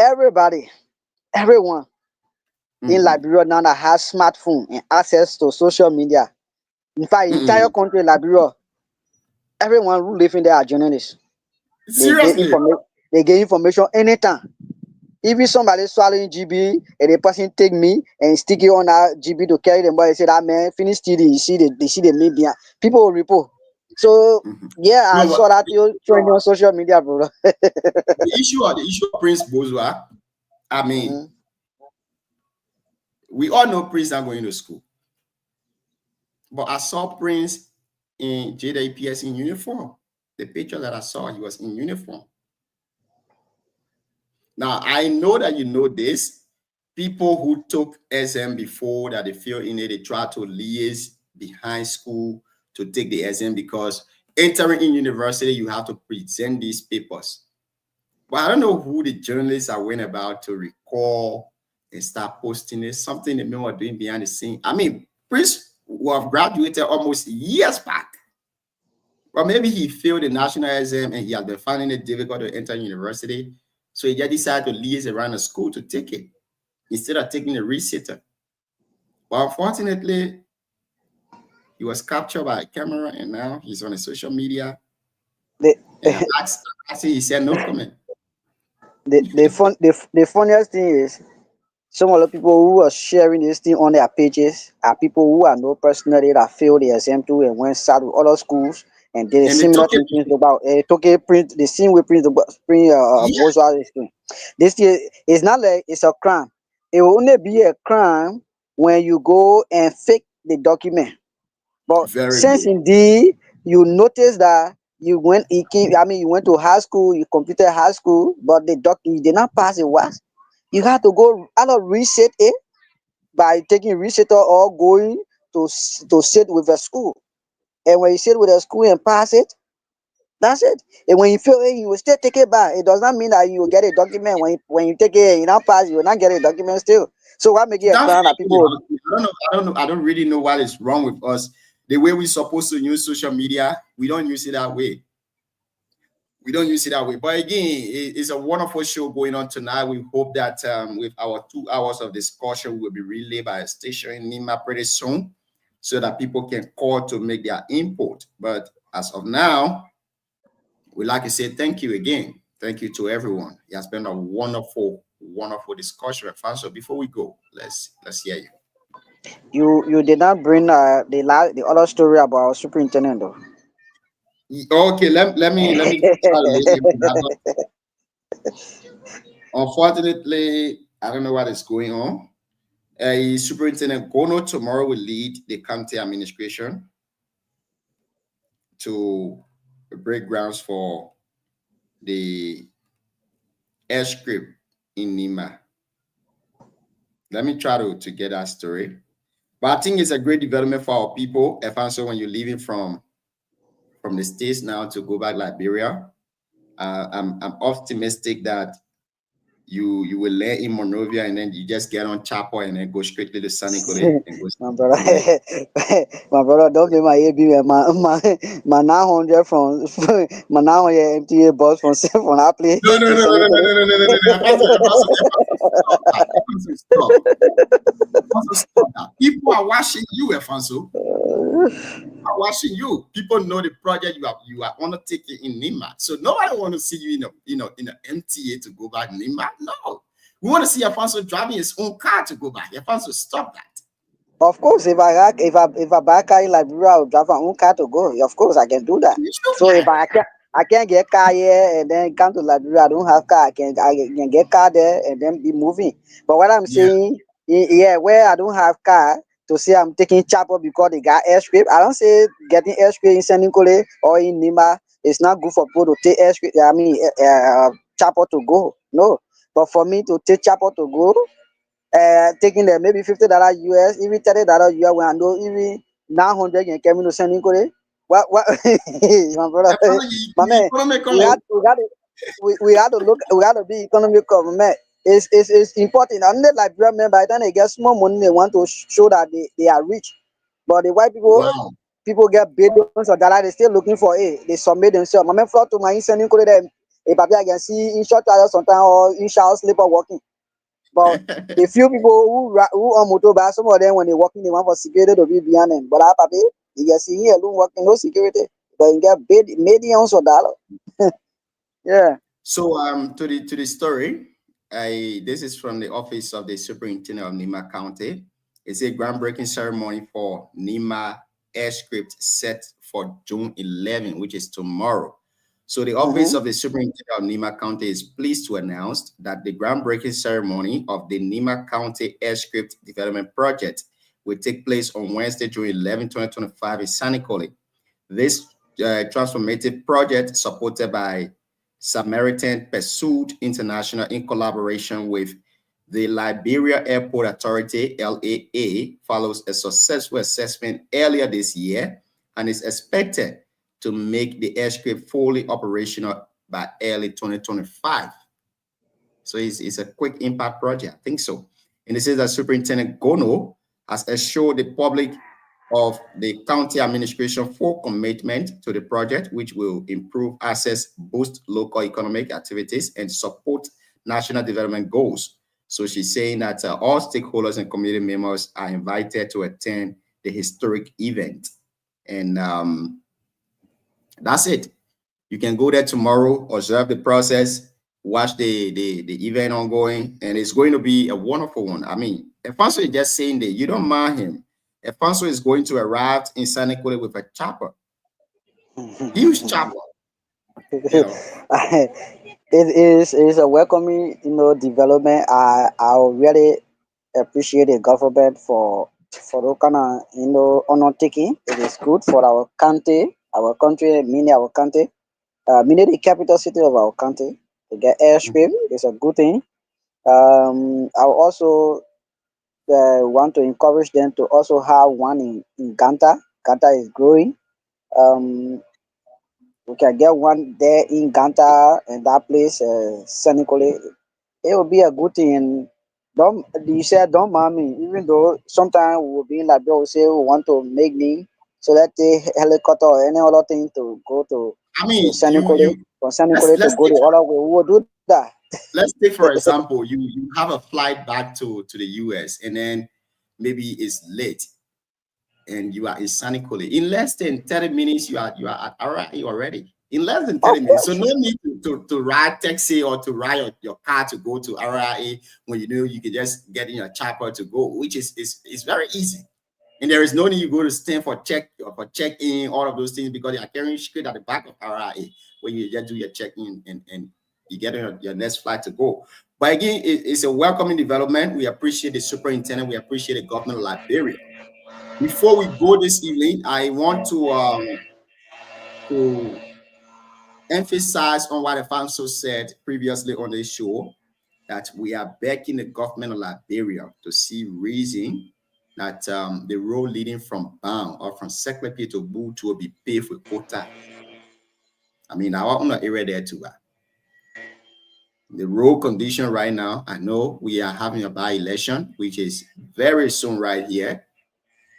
everyone in Liberia now that has smartphone and access to social media. In fact, the entire country in Liberia, everyone who live in there are journalists. Seriously? They get information anytime. If somebody swallowing GB and the person take me and stick it on that GB to carry them, but say that man finish TD, you see the media. People will report. So yeah, I saw that you trending on social media, bro. the issue of Prince Bozua, I mean, we all know Prince not going to school. But I saw Prince in JWPS in uniform. The picture that I saw, he was in uniform. Now, I know that you know this. People who took SM before that they feel in it, they try to liaise behind school to take the SM because entering in university, you have to present these papers. But I don't know who the journalists are went about to recall and start posting this. Something the men were doing behind the scene. I mean, Prince will have graduated almost years back. But maybe he failed the national exam and he has been finding it difficult to enter university. So he just decided to liaise around the school to take it instead of taking a resetter. But unfortunately, he was captured by a camera and now he's on the social media. He said no comment. The funniest thing is some of the people who are sharing this thing on their pages are people who are know personally that failed the exam too and went south with other schools and did a similar thing about print the same way print Bourgeois is doing. This is not like it's a crime. It will only be a crime when you go and fake the document. But since indeed you notice that you went to high school, you completed high school, but the document you did not pass it was. You have to go either reset it by taking resetter or going to sit with a school. And when you sit with a school and pass it, that's it. And when you fail it, you will still take it back. It does not mean that you will get a document. When you take it and you not pass, you will not get a document still. So what make it a crime that people? I don't really know what is wrong with us. The way we're supposed to use social media, we don't use it that way. We don't use it that way. But again, it's a wonderful show going on tonight. We hope that with our 2 hours of discussion, will be relayed by a station in Nima pretty soon so that people can call to make their input. But as of now, we'd like to say thank you again. Thank you to everyone. It has been a wonderful discussion. So before we go, let's hear you. You did not bring the other story about our superintendent though. Okay, let me Unfortunately, I don't know what is going on. Superintendent Gono tomorrow will lead the county administration to break grounds for the airstrip in Nima. Let me try to get that story. But I think it's a great development for our people. Efanso, when you're leaving from the States now to go back Liberia, I'm optimistic that you will land in Monrovia and then you just get on Chapel and then go straight to the Sunny Collet and go. My brother, don't be my AB, my 900 from my 900 MTA bus from that place. No. Stop. People are watching you, Efanso. Are watching you. People know the project you are undertaking in Nima. So nobody want to see you in an MTA to go back to Nima. No. We want to see Efanso driving his own car to go back. Efanso, stop that. Of course, if I buy a car in Liberia, I'll drive my own car to go. Of course, I can do that. So if I can't get car here and then come to Liberia, I don't have car. I can get car there and then be moving. But what I'm saying, where I don't have car to say I'm taking Chapel because they got airstrip. I don't say getting airstrip in Senikole or in Nima. It's not good for people to take airstrip. I mean, Chapel to go. No, but for me to take Chapel to go. Taking them maybe $50 US, even $30 US, when I know even 900 can come to send in Korea. What my brother, my man, we had to look, we had to be economic government. It's important. I'm not like Liberia, by the time they get small money, they want to show that they are rich. But the white people, people get billions of dollars, they still looking for it. They submit themselves. My man flock to my sending Korea, if I can see in short trial sometimes or in short sleeper walking. But the few people who on motorbike, some of them when they walking, they want for security to be behind them. But I papi, you can see here alone working no security, but you get millions of dollars. Yeah. So to the story, this is from the office of the superintendent of Nima County. It's a groundbreaking ceremony for Nima airstrip set for June 11, which is tomorrow. So the office of the superintendent of Nima County is pleased to announce that the groundbreaking ceremony of the Nima County Airstrip Development Project will take place on Wednesday, June 11, 2025 in Senikole. This transformative project, supported by Samaritan Pursuit International in collaboration with the Liberia Airport Authority, LAA, follows a successful assessment earlier this year and is expected to make the airstrip fully operational by early 2025. So it's a quick impact project, I think so. And it says that Superintendent Gono has assured the public of the county administration full commitment to the project, which will improve access, boost local economic activities, and support national development goals. So she's saying that all stakeholders and community members are invited to attend the historic event. And that's it. You can go there tomorrow, observe the process, watch the event ongoing, and it's going to be a wonderful one. I mean, Efanso is just saying that you don't mind him. Efanso is going to arrive in Senikole with a chopper, huge chopper. You know. It is a welcoming, development. I really appreciate the government for the kind of, undertaking. It is good for our country, meaning our country, meaning the capital city of our country. To get airstrip is a good thing. I also want to encourage them to also have one in Ganta. Ganta is growing. We can get one there in Ganta and that place, Senikole. It will be a good thing. And don't mind me, even though sometimes we will be like, we say we want to make me, so that the helicopter or any other thing to go to Senikole, from Senikole to go the other way, we will do that. Let's take, for example, you have a flight back to the US and then maybe it's late and you are in Senikole. In less than 30 minutes, you are at RIA already. In less than 30 minutes. So no need to ride taxi or to ride your car to go to RIA when you know you can just get in your chopper to go, which is very easy. And there is no need you go to stand for check-in, all of those things, because they are carrying straight at the back of RIA when you just do your check-in and you get on your next flight to go. But again, it's a welcoming development. We appreciate the superintendent. We appreciate the government of Liberia. Before we go this evening, I want to emphasize on what Afonso said previously on the show, that we are begging the government of Liberia to see reason that the road leading from Bam or from Seklepi to Butu will be paved with quota. I mean, our own area there too. The road condition right now, I know we are having a by-election, which is very soon right here.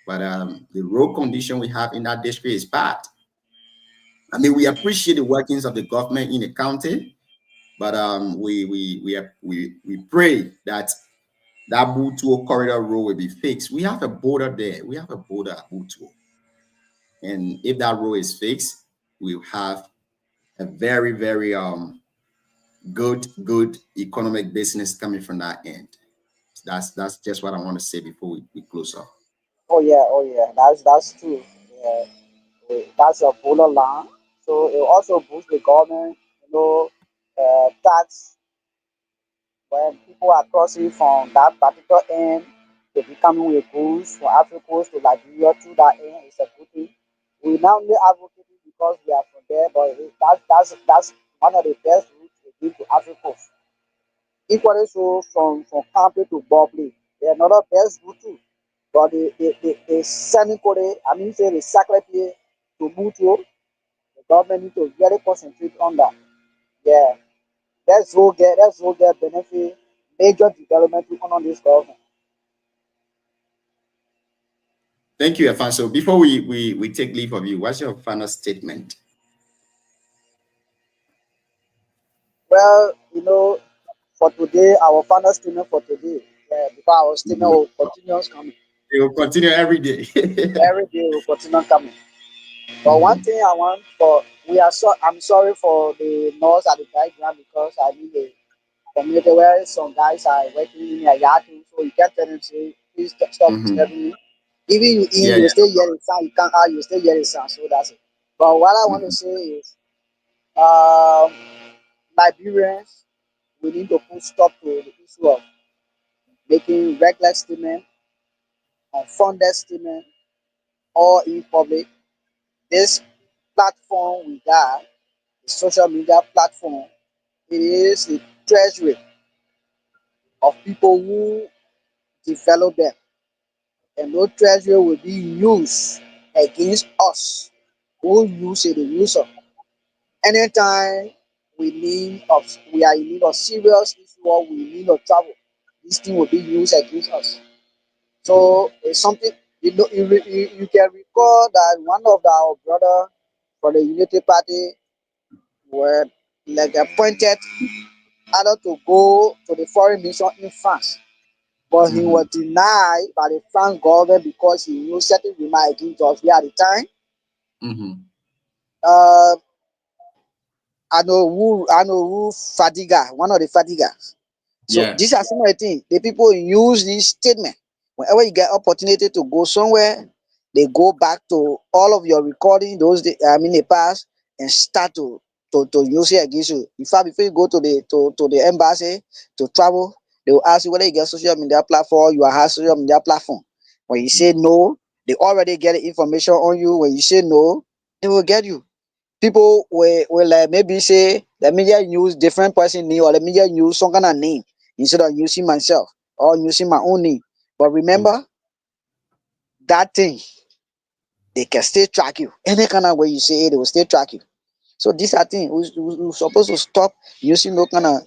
But the road condition we have in that district is bad. I mean, we appreciate the workings of the government in the county, but we pray that Butuo corridor road will be fixed. We have a border there. We have a border at Butuo. And if that road is fixed, we'll have a very, very good economic business coming from that end. That's just what I want to say before we close up. Oh yeah, that's true. Yeah. That's a borderland, so it also boosts the government, tax when people are crossing from that particular end to be coming with goods from Africa to Liberia to that end. It's a good thing. We now need advocating because we are from there, but that's one of the best routes to give to Africa. Equally so from Campe to Bobley, they're another best route too. But the Senikore, I mean say the Secretary to Butuo, the government need to really concentrate on that. Yeah. Let's go get benefit, major development on this government. Thank you, Afonso. Before we take leave of you, what's your final statement? Well, for today, our final statement for today, because our statement will continue coming. It will continue every day. Every day will continue coming. But one thing I want I'm sorry for the noise at the background because I live in a community where some guys are working in a yard, so you can't tell them say please stop disturbing me. Even you still hear the sound, you can't out, you still hear the sound, so that's it. But what I want to say is Liberians, we need to put stop to the issue of making regular statement, unfunded statement, or in public. This platform we got, the social media platform, it is the treasury of people who develop them. And those treasury will be used against us who use it, the user. Anytime we are in need of serious issue or we need of travel, this thing will be used against us. So it's something you can recall that one of our brother from the Unity Party were like appointed either to go to the foreign mission in France, but he was denied by the French government because he knew certain remarks against us at the time. I know who Fadiga, one of the Fadigas. So these are some of the things the people use this statement. Whenever you get opportunity to go somewhere, they go back to all of your recording the past and start to use it against you. In fact, before you go to the embassy to travel, they will ask you whether you get social media platform, you have social media platform. When you say no, they already get the information on you. When you say no, they will get you. People will maybe say, let me just use different person name or let me just use some kind of name instead of using myself or using my own name. But remember, that thing, they can still track you. Any kind of way you say it, they will still track you. So these are things we're supposed to stop using those kind of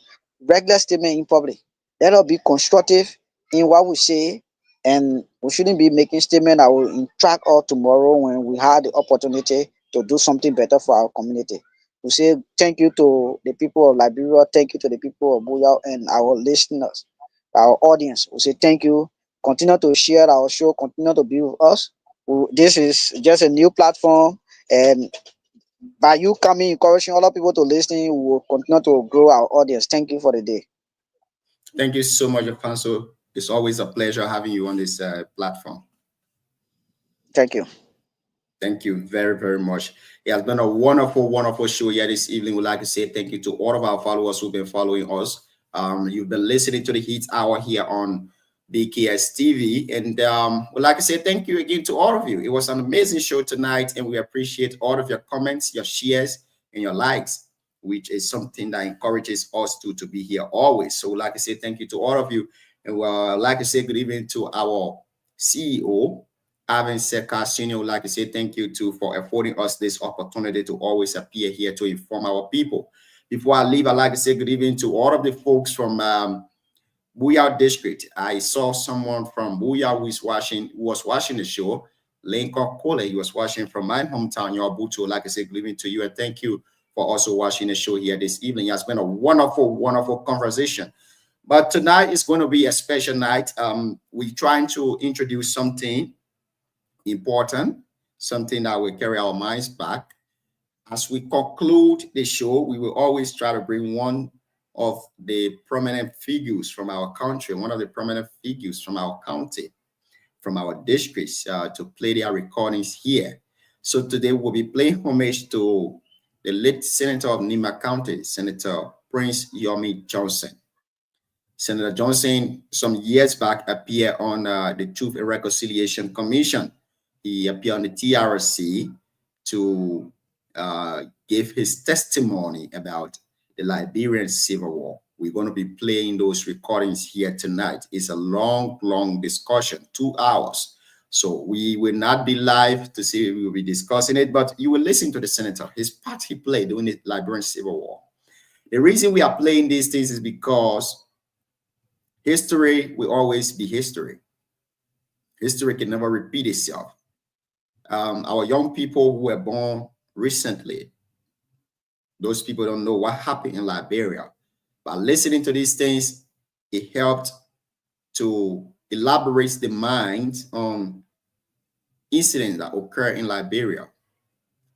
regular statement in public. Let us be constructive in what we say, and we shouldn't be making statements that will interact all tomorrow when we have the opportunity to do something better for our community. We say thank you to the people of Liberia, thank you to the people of Buya and our listeners, our audience. We say thank you. Continue to share our show, continue to be with us. This is just a new platform, and by you coming, encouraging other people to listen, we will continue to grow our audience. Thank you for the day. Thank you so much, Afonso. It's always a pleasure having you on this platform. Thank you. Thank you very, very much. It has been a wonderful, wonderful show here this evening. We'd like to say thank you to all of our followers who've been following us. You've been listening to the Heat Hour here on BKS TV. And would like to say thank you again to all of you. It was an amazing show tonight, and we appreciate all of your comments, your shares, and your likes, which is something that encourages us to be here always. So we'd like to say thank you to all of you. And we'd like to say good evening to our CEO, Alvin Seka Senior. Would like to say thank you for affording us this opportunity to always appear here to inform our people. Before I leave, I'd like to say good evening to all of the folks from Booyah District. I saw someone from Booyah who was watching the show. Lincoln Cole, he was watching from my hometown, Yobutu. Like I say, good evening to you, and thank you for also watching the show here this evening. It's been a wonderful, wonderful conversation. But tonight is going to be a special night. We're trying to introduce something important, something that will carry our minds back. As we conclude the show, we will always try to bring one of the prominent figures from our country, one of the prominent figures from our county, from our districts, to play their recordings here. So today we'll be playing homage to the late Senator of Nima County, Senator Prince Yomi Johnson. Senator Johnson, some years back, appeared on the Truth and Reconciliation Commission. He appeared on the TRC to give his testimony about the Liberian Civil War. We're going to be playing those recordings here tonight. It's a long, long discussion, 2 hours. So we will not be live to see, we will be discussing it, but you will listen to the senator, his part he played during the Liberian Civil War. The reason we are playing these things is because history will always be history. History can never repeat itself. Our young people who were born recently, those people don't know what happened in Liberia. By listening to these things, it helped to elaborate the mind on incidents that occur in Liberia.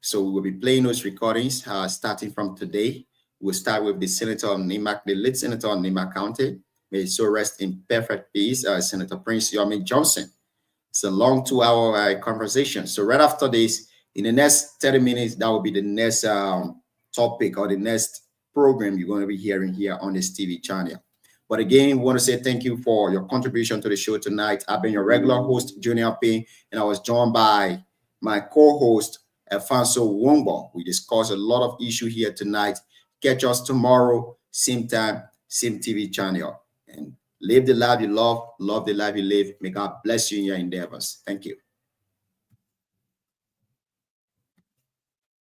So we will be playing those recordings starting from today. We'll start with the Senator of Nima, the late Senator of Nima County. May so rest in perfect peace, Senator Prince Yomi Johnson. It's a long 2-hour conversation. So right after this, in the next 30 minutes, that will be the next topic or the next program you're going to be hearing here on this TV channel. But again, we want to say thank you for your contribution to the show tonight. I've been your regular host, Junior Payne, and I was joined by my co-host, Alfonso Wongbo. We discussed a lot of issues here tonight. Catch us tomorrow, same time, same TV channel. And live the life you love the life you live. May God bless you in your endeavors. Thank you.